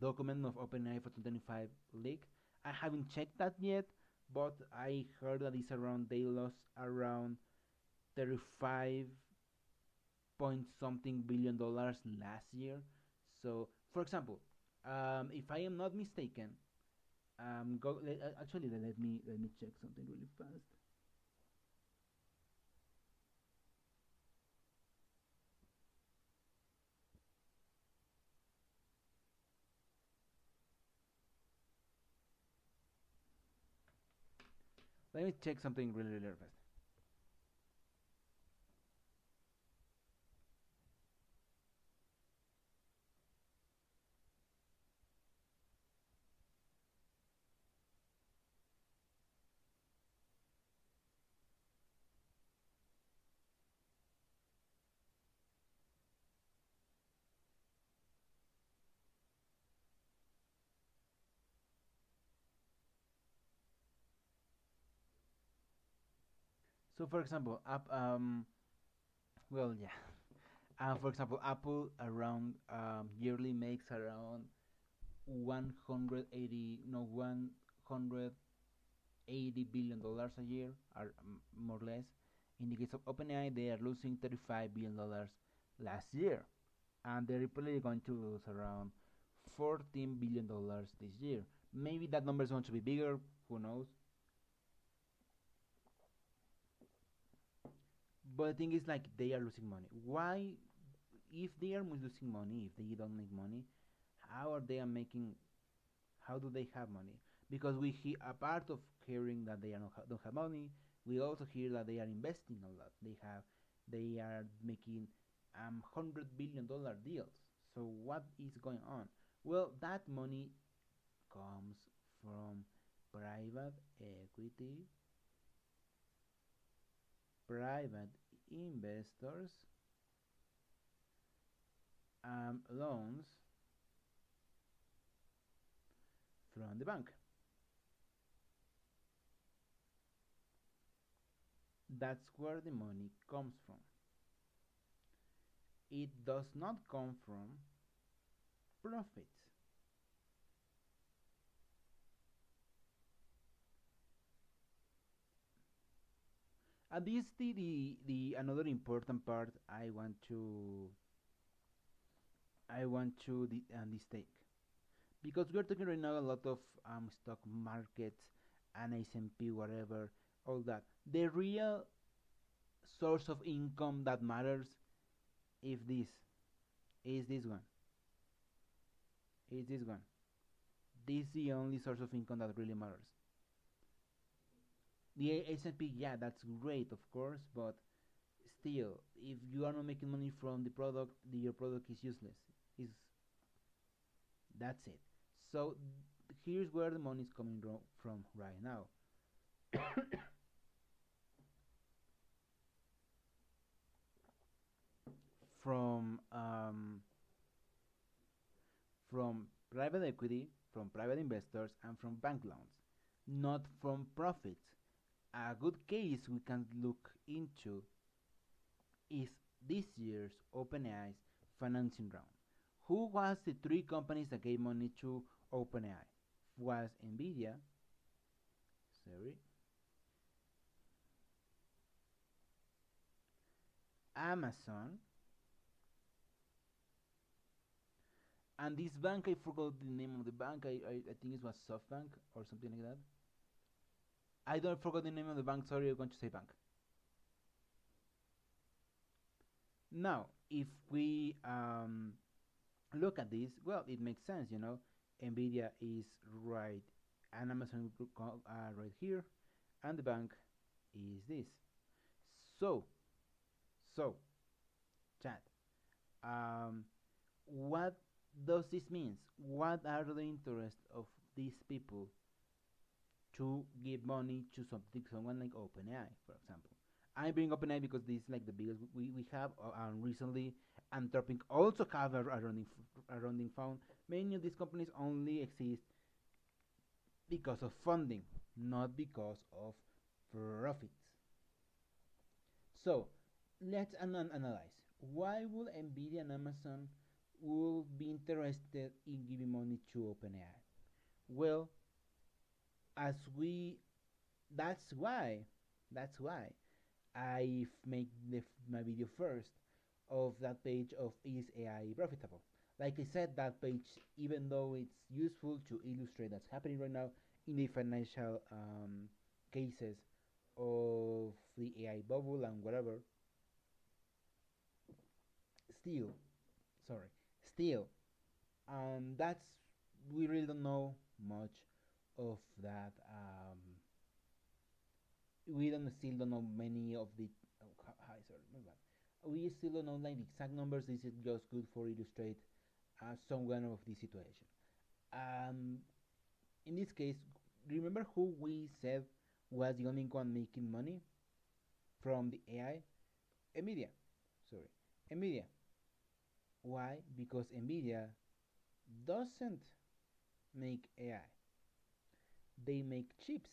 document of OpenAI for 2025 leak. I haven't checked that yet, but I heard that it's around they lost around 35 point something billion dollars last year. So, for example, if I am not mistaken, actually let me check something really fast. Let me check something really fast. So, for example, well, yeah. For example, Apple around yearly makes around 180 no 180 billion dollars a year, or more or less. In the case of OpenAI, they are losing 35 billion dollars last year, and they're probably going to lose around 14 billion dollars this year. Maybe that number is going to be bigger. Who knows? But the thing is, like, they are losing money. Why? If they are losing money, if they don't make money, how are they making? How do they have money? Because we hear a part of hearing that they are not don't have money. We also hear that they are investing a lot. They are making $100 billion deals. So what is going on? Well, that money comes from private equity, private investors, loans from the bank. That's where the money comes from. It does not come from profits. And this is the another important part I want to this take, because we're talking right now a lot of stock markets and S&P whatever, all that. The real source of income that matters, if this is this one, is this one. This is the only source of income that really matters. The S&P, yeah, that's great, of course, but still, if you are not making money from the product, your product is useless. Is That's it. So here's where the money is coming from right now. From from private equity, from private investors, and from bank loans, not from profits. A good case we can look into is this year's OpenAI's financing round. Who was the three companies that gave money to OpenAI? Was Nvidia, Sorry. Amazon. And this bank, I forgot the name of the bank. I think it was SoftBank or something like that. I don't forgot the name of the bank. Sorry, I'm going to say bank. Now, if we look at this, well, it makes sense, you know. Nvidia is right, and Amazon right here, and the bank is this. So, so, chat. Um, what does this mean? What are the interests of these people to give money to something, someone like OpenAI, for example? I bring OpenAI because this is like the biggest we have. Recently, Anthropic also have a rounding fund. Many of these companies only exist because of funding, not because of profits. So let's analyze. Why would Nvidia and Amazon will be interested in giving money to OpenAI? Well, as we that's why I've made my video first of that page of is AI profitable. Like I said, that page, even though it's useful to illustrate what's happening right now in the financial cases of the AI bubble and whatever, still, sorry, still, that's we really don't know much of that. We don't still don't know many of the. Hi, sorry, my bad. We still don't know like the exact numbers. This is just good for illustrate someone of the situation. Um, in this case, remember who we said was the only one making money from the AI? Nvidia. Sorry, Nvidia. Why? Because Nvidia doesn't make AI. They make chips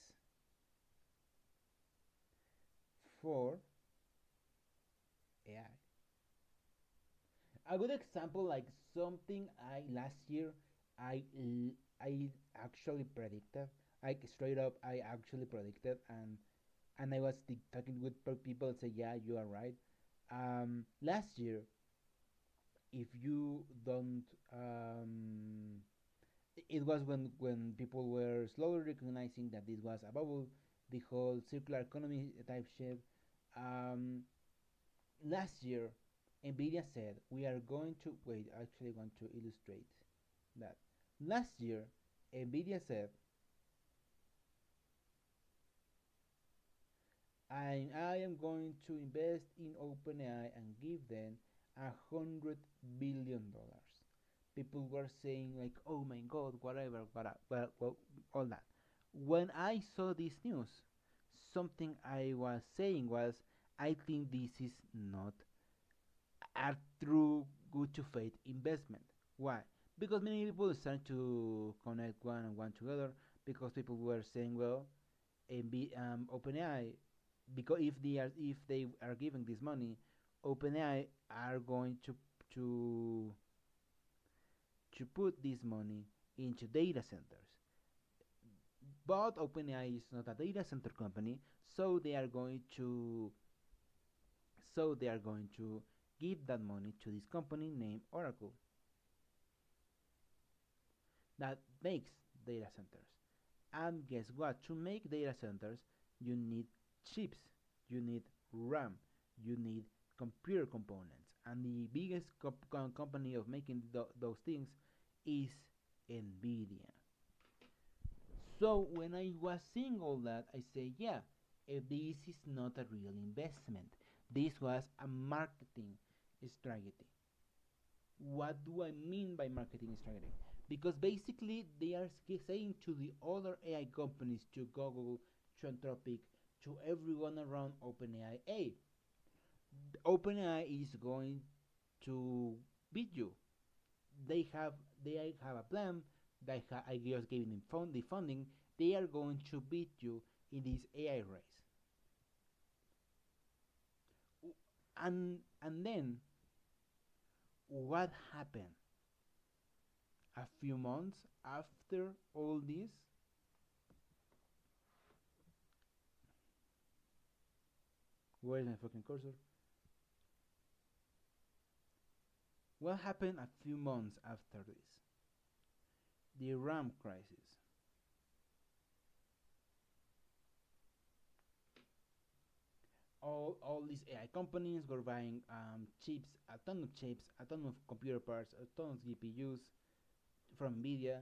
for AI. A good example, like something I last year I I actually predicted, like straight up I actually predicted, and I was talking with people and say, yeah, you are right. Last year, if you don't, it was when people were slowly recognizing that this was a bubble, the whole circular economy type shit. Um, Last year, Nvidia said we are going to wait. I actually want to illustrate that. Last year, Nvidia said I am going to invest in OpenAI and give them $100 billion. People were saying like, "Oh my God, whatever, well, all that." When I saw this news, something I was saying was, "I think this is not a true good to faith investment." Why? Because many people start to connect one and one together because people were saying, well, OpenAI, because if they are giving this money, OpenAI are going to to put this money into data centers. But OpenAI is not a data center company, so they are going to give that money to this company named Oracle that makes data centers. And guess what? To make data centers, you need chips, you need RAM, you need computer components. And the biggest company of making those things is Nvidia. So when I was seeing all that, I say, yeah, this is not a real investment. This was a marketing strategy. What do I mean by marketing strategy? Because basically they are saying to the other AI companies, to Google, to Anthropic, to everyone around OpenAI, hey, OpenAI is going to beat you. They have a plan. I just gave them the funding. They are going to beat you in this AI race. And then what happened? A few months after all this, Where's my fucking cursor? What happened a few months after this? The RAM crisis. All these AI companies were buying chips, a ton of chips, a ton of computer parts, a ton of GPUs from Nvidia.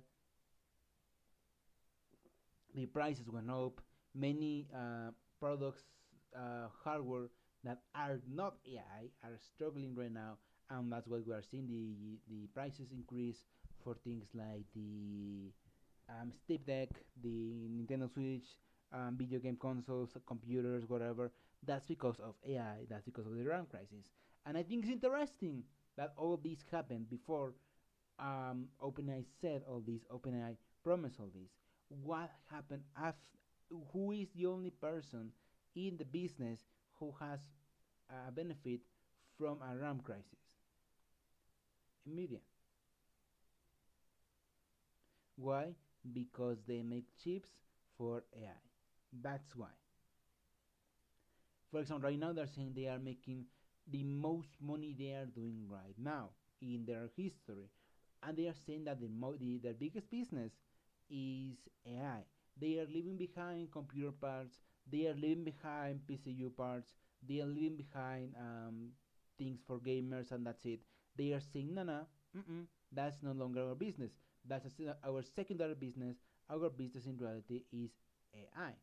The prices went up. Many products, hardware that are not AI are struggling right now, and that's why we are seeing the prices increase for things like the Steam Deck, the Nintendo Switch, video game consoles, computers, whatever. That's because of AI. That's because of the RAM crisis. And I think it's interesting that all this happened before OpenAI said all this. OpenAI promised all this. What happened after? Who is the only person in the business who has a benefit from a RAM crisis? Nvidia. Why? Because they make chips for AI. That's why. For example, right now they're saying they are making the most money they are doing right now in their history, and they are saying that their biggest business is AI. They are leaving behind computer parts. They are leaving behind PCU parts. They are leaving behind things for gamers, and that's it. They are saying, no, no, that's no longer our business. That's our secondary business. Our business in reality is AI.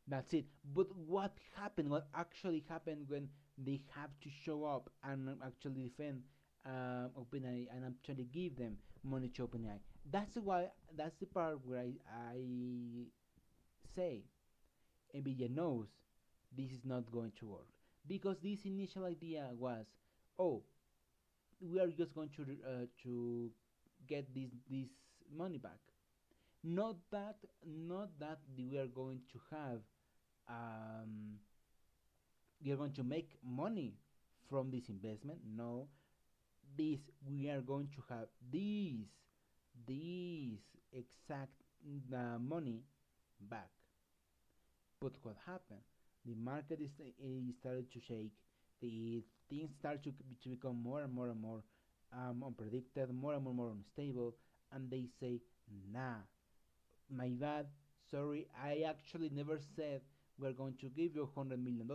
That's it. But what happened? What actually happened when they have to show up and actually defend OpenAI and actually give them money to OpenAI? That's why. That's the part where I say Nvidia knows this is not going to work, because this initial idea was, oh, we are just going to get this money back. Not that we are going to have um, we are going to make money from this investment. No, this we are going to have these exact money back. But what happened? The market is started to shake. The things start to become more and more and more unpredicted, more and more unstable, and they say, "Nah, my bad. Sorry, I actually never said we're going to give you $100 million.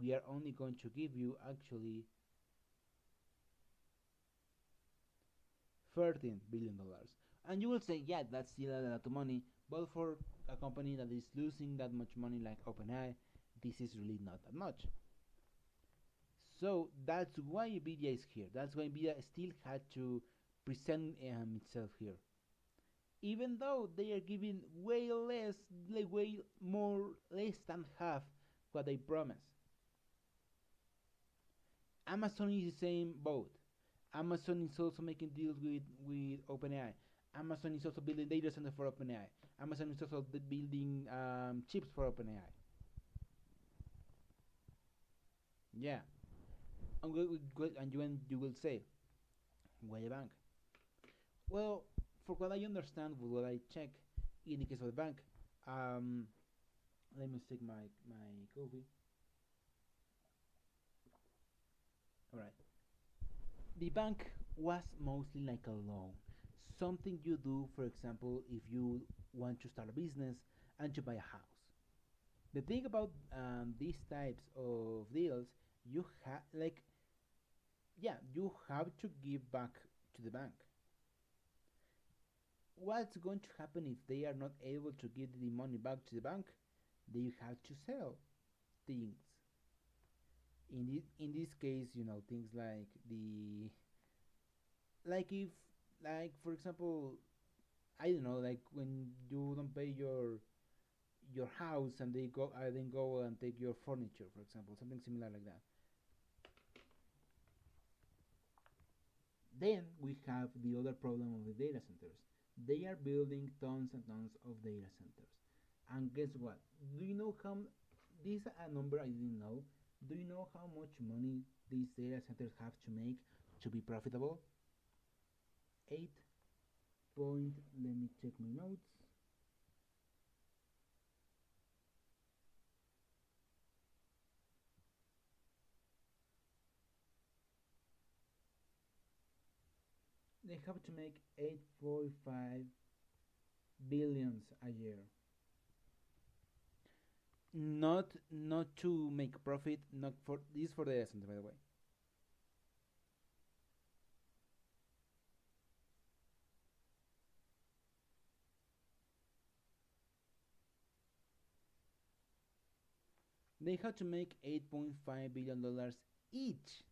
We are only going to give you actually $13 billion." And you will say, yeah, that's still a lot of money, but for a company that is losing that much money like OpenAI, this is really not that much. So that's why Nvidia is here. That's why Nvidia still had to present itself here, even though they are giving way less, like way more, less than half what they promised. Amazon is the same boat. Amazon is also making deals with OpenAI. Amazon is also building data center for OpenAI. Amazon is also building chips for OpenAI. Yeah, and you will say, why a bank? Well, for what I understand, with what I check, in the case of the bank, um, let me take my coffee. All right. The bank was mostly like a loan, something you do, for example, if you want to start a business and to buy a house. The thing about these types of deals, you have like, yeah, you have to give back to the bank. What's going to happen if they are not able to give the money back to the bank? They have to sell things. In this case, things like the, like if, like for example, I don't know, like when you don't pay your house and they go then go and take your furniture, for example, something similar like that. Then we have the other problem of the data centers. They are building tons and tons of data centers, and guess what? Do you know how this is a number I didn't know? Do you know how much money these data centers have to make to be profitable? 8 point, let me check my notes. they have to make 8.5 billions a year. Not to make profit, not for this for the center, by the way. They have to make $8.5 billion each,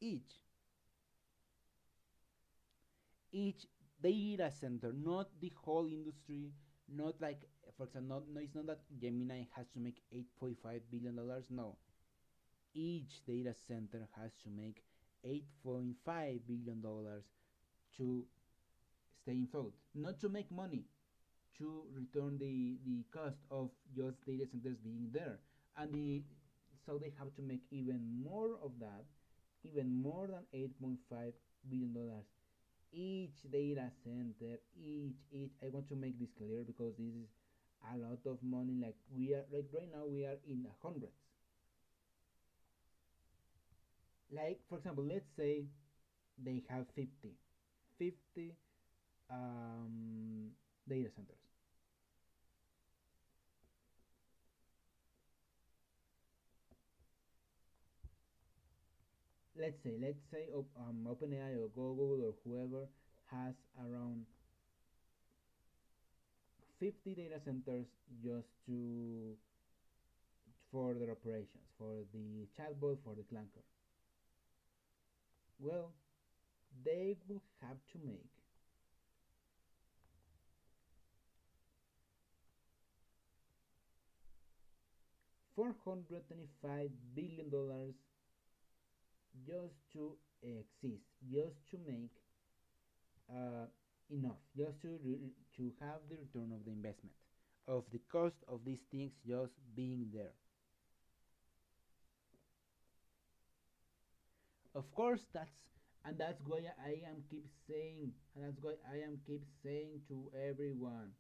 each, each data center, not the whole industry, not like, for example, no, it's not that Gemini has to make $8.5 billion. No, each data center has to make $8.5 billion to stay afloat, not to make money, to return the cost of just data centers being there, and so they have to make even more of that, even more than $8.5 billion each data center, each. I want to make this clear because this is a lot of money. Like we are, like right now, we are in hundreds. Like for example, let's say they have 50 data centers. Let's say OpenAI or Google or whoever has around 50 data centers just to for their operations, for the chatbot, for the clunker. Well, they will have to make 425 billion dollars just to exist, just to make uh, enough, just to have the return of the investment, of the cost of these things just being there. Of course, that's why I am keep saying, and that's why I am keep saying to everyone.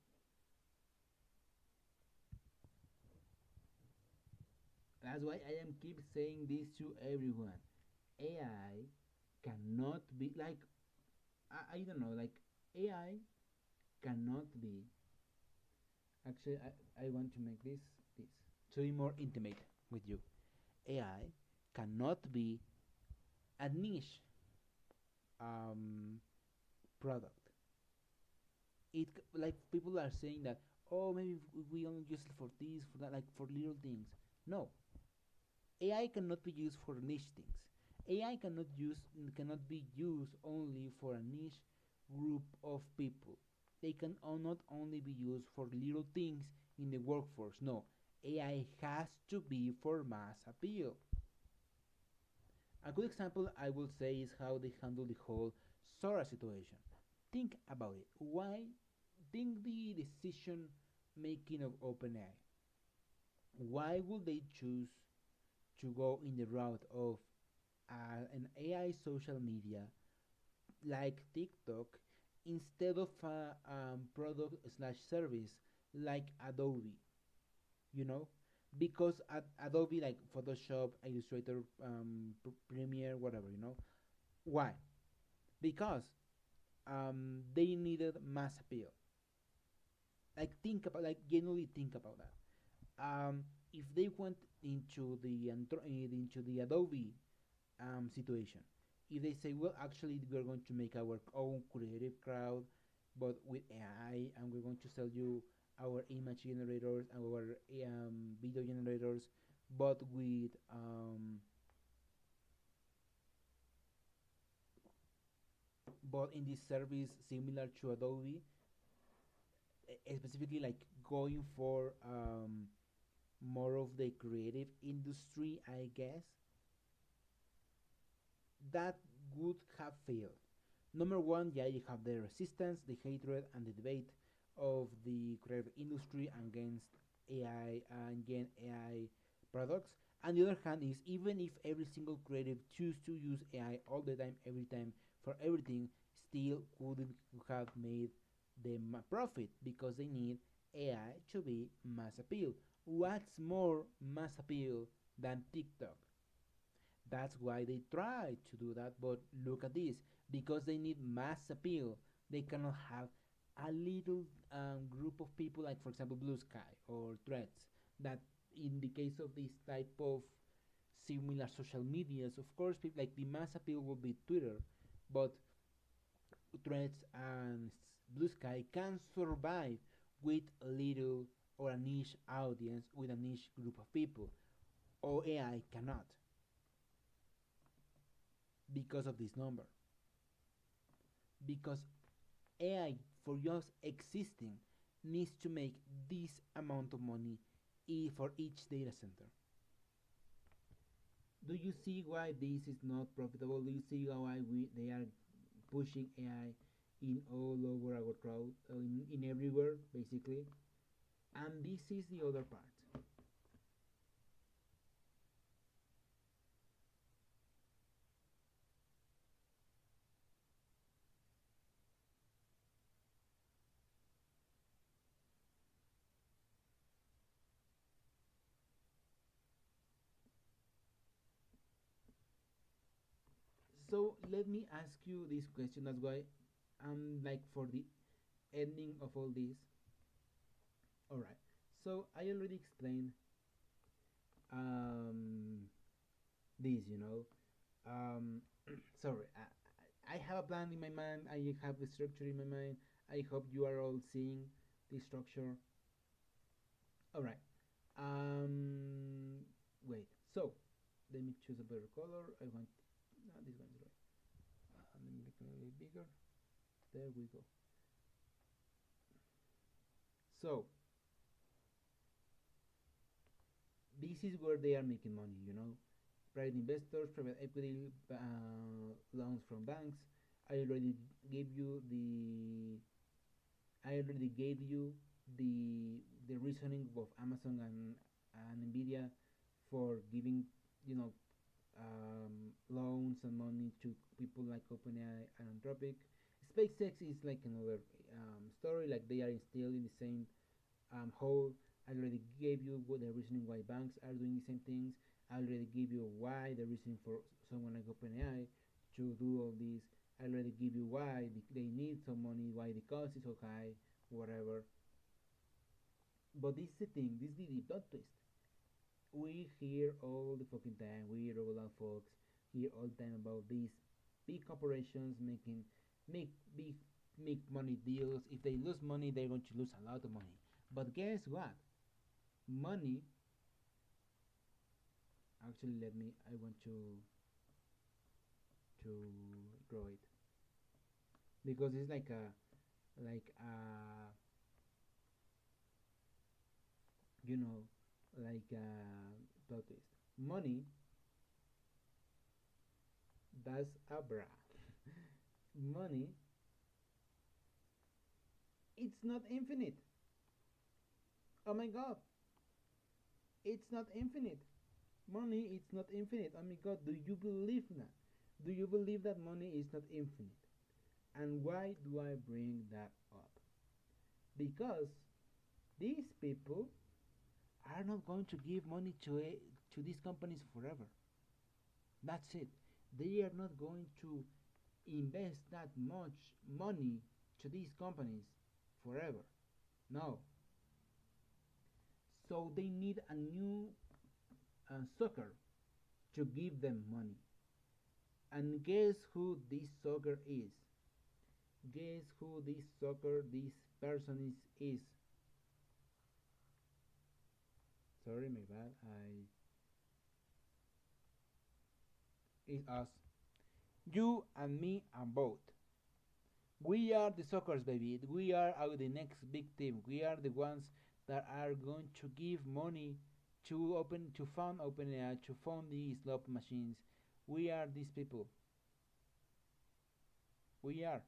That's why I am keep saying this to everyone. AI cannot be like I don't know, like AI cannot be. Actually, I want to make this to be more intimate with you. AI cannot be a niche um, product. It like people are saying that, oh, maybe we only use it for this, for that, like for little things. No, AI cannot be used for niche things. AI cannot be used only for a niche group of people. They can not only be used for little things in the workforce. No, AI has to be for mass appeal. A good example I will say is how they handle the whole Sora situation. Think about it. Why? Think the decision making of OpenAI. Why would they choose to go in the route of an AI social media like TikTok instead of a product slash service like Adobe? You know, because Adobe like Photoshop, Illustrator, Premiere, whatever. You know, why? Because they needed mass appeal. Like think about, like genuinely think about that. If they went into the Adobe situation, if they say, well, actually, we're going to make our own creative crowd, but with AI, and we're going to sell you our image generators and our video generators, but with but in this service similar to Adobe, specifically like going for more of the creative industry, I guess, that would have failed. Number one, yeah, you have the resistance, the hatred, and the debate of the creative industry against AI and again AI products. And the other hand is, even if every single creative choose to use AI all the time, every time for everything, still couldn't have made them a profit because they need AI to be mass appeal. What's more mass appeal than TikTok? That's why they try to do that. But look at this. because they need mass appeal. They cannot have a little group of people, like for example Blue Sky or Threads, that in the case of this type of similar social medias, of course, people like the mass appeal will be Twitter, but Threads and Blue Sky can survive with a little or a niche audience, with a niche group of people, or AI cannot because of this number. Because AI, for just existing, needs to make this amount of money for each data center. Do you see why this is not profitable? Do you see why they are pushing AI in all over our crowd, in everywhere, basically? And this is the other part. So let me ask you this question. That's why I'm like for the ending of all this. All right. So I already explained um, this. Sorry. I have a plan in my mind. I have the structure in my mind. I hope you are all seeing the structure. All right. Wait. So let me choose a better color. I want. No, this one is right. Let me make it a little bigger. There we go. So this is where they are making money. Private investors, private equity, loans from banks. I already gave you the. I already gave you the reasoning of Amazon and Nvidia for giving you know loans and money to people like OpenAI and Anthropic. SpaceX is like another story. Like they are still in the same hole. I already gave you what the reasoning why banks are doing the same things. I already gave you why the reason for someone like OpenAI to do all this. I already give you why they need some money, why the cost is so high, whatever. But this is the thing. This is the plot twist. We hear all the fucking time. We hear all our folks hear all the time about these big corporations make big make money deals. If they lose money, they're going to lose a lot of money. But guess what? Money. Actually, let me. I want to draw it because it's like a you know like a plot twist. Money does a bra. Money, it's not infinite. Oh my god, it's not infinite. Money, it's not infinite. Oh my god, do you believe that? Do you believe that money is not infinite? And why do I bring that up? Because these people are not going to give money to these companies forever. That's it. They are not going to invest that much money to these companies forever. No. So they need a new sucker to give them money. And guess who this sucker is? Guess who this person is? Sorry, my bad. It's us. You and me and both. We are the suckers, baby. We are the next big team. We are the ones that are going to give money to fund OpenAI, to fund these slot machines. We are these people. We are.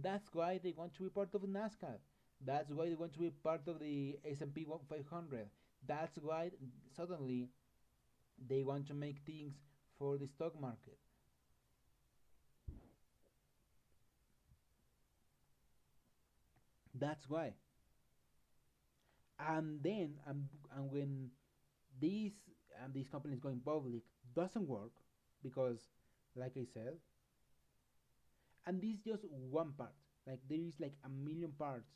That's why they want to be part of NASCAR. That's why they want to be part of the S&P 500. That's why suddenly they want to make things for the stock market. That's why. And then and when these these companies going public doesn't work because, like I said, And this is just one part. Like there is like a million parts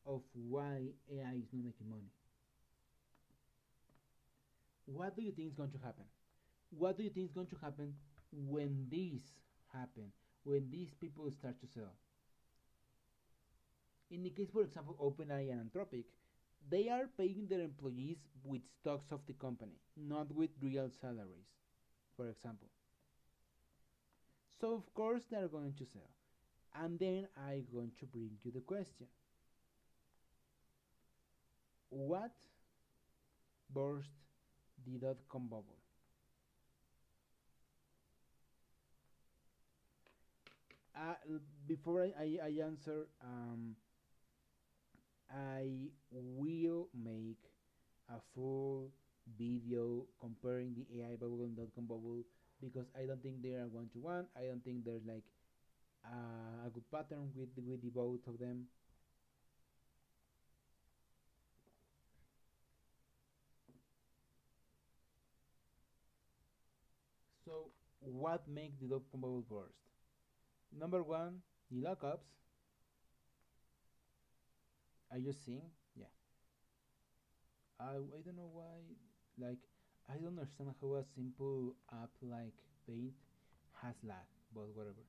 of why AI is not making money. What do you think is going to happen? What do you think is going to happen when this happen? When these people start to sell? In the case, for example, OpenAI and Anthropic, they are paying their employees with stocks of the company, not with real salaries, for example. So of course they are going to sell. And then I'm going to bring you the question. What burst the dot-com bubble? Uh, Before I answer, I will make a full video comparing the AI bubble and dot-com bubble because I don't think they are one to one. I don't think there's like a good pattern with the both of them. So, what make the dot-com bubble burst? Number one, the lockups. Are you seeing? Yeah. I don't know why. Like, I don't understand how a simple app like Paint has lag, but whatever.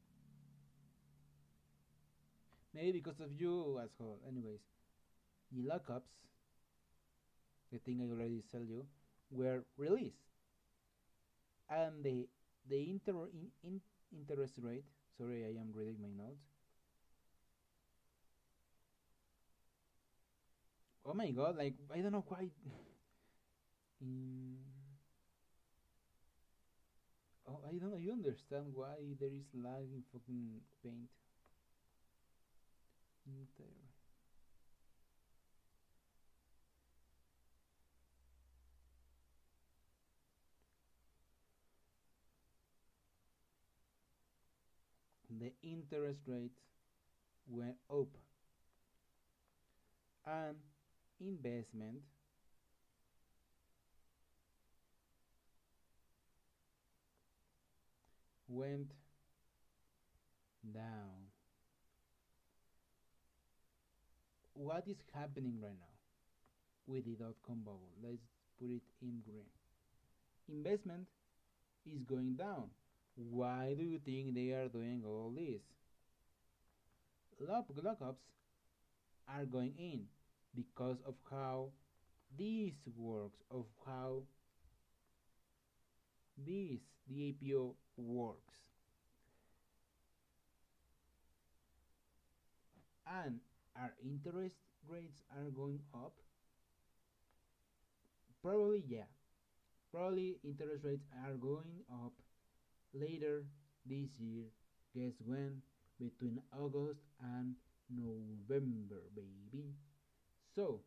Maybe because of you, asshole. Anyways, the lockups, the thing I already tell you, were released, and the interest rate. Sorry, I am reading my notes. Oh my god! Like I don't know why. In Oh, I don't know. You understand why there is lag in fucking Paint? Inter the interest rate went up and investment went down. What is happening right now with the dot-com bubble? Let's put it in green. Investment is going down. Why do you think they are doing all this? Lockups are going in because of how this works, of how this the IPO works. And our interest rates are going up. Probably, yeah. Probably interest rates are going up later this year. Guess when? Between August and November, baby. So,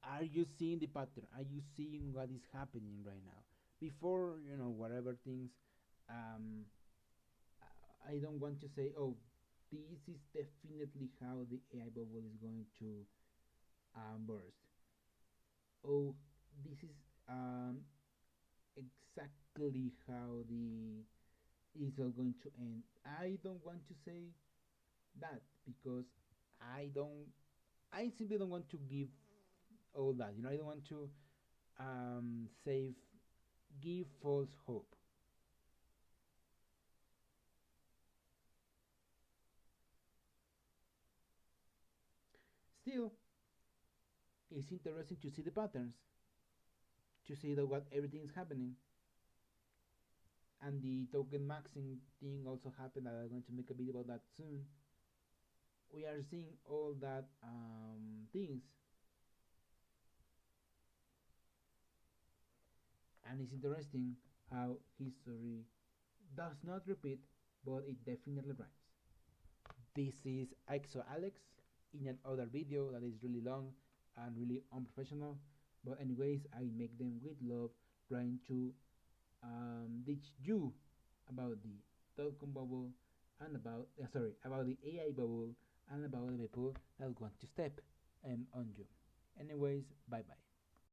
are you seeing the pattern? Are you seeing what is happening right now? Before, whatever things, um, I don't want to say, oh, this is definitely how the AI bubble is going to burst. Oh, this is exactly how the is all going to end. I don't want to say that because I don't. I simply don't want to give all that. I don't want to save, give false hope. Still, it's interesting to see the patterns, to see that what everything is happening, and the token maxing thing also happened. I'm going to make a video about that soon. We are seeing all that things, and it's interesting how history does not repeat, but it definitely rhymes. This is Exo Alex in another video that is really long and really unprofessional. But anyways, I make them with love, trying to teach you about the dot-com bubble and about the AI bubble and about the people that want to step on you. Anyways, bye bye.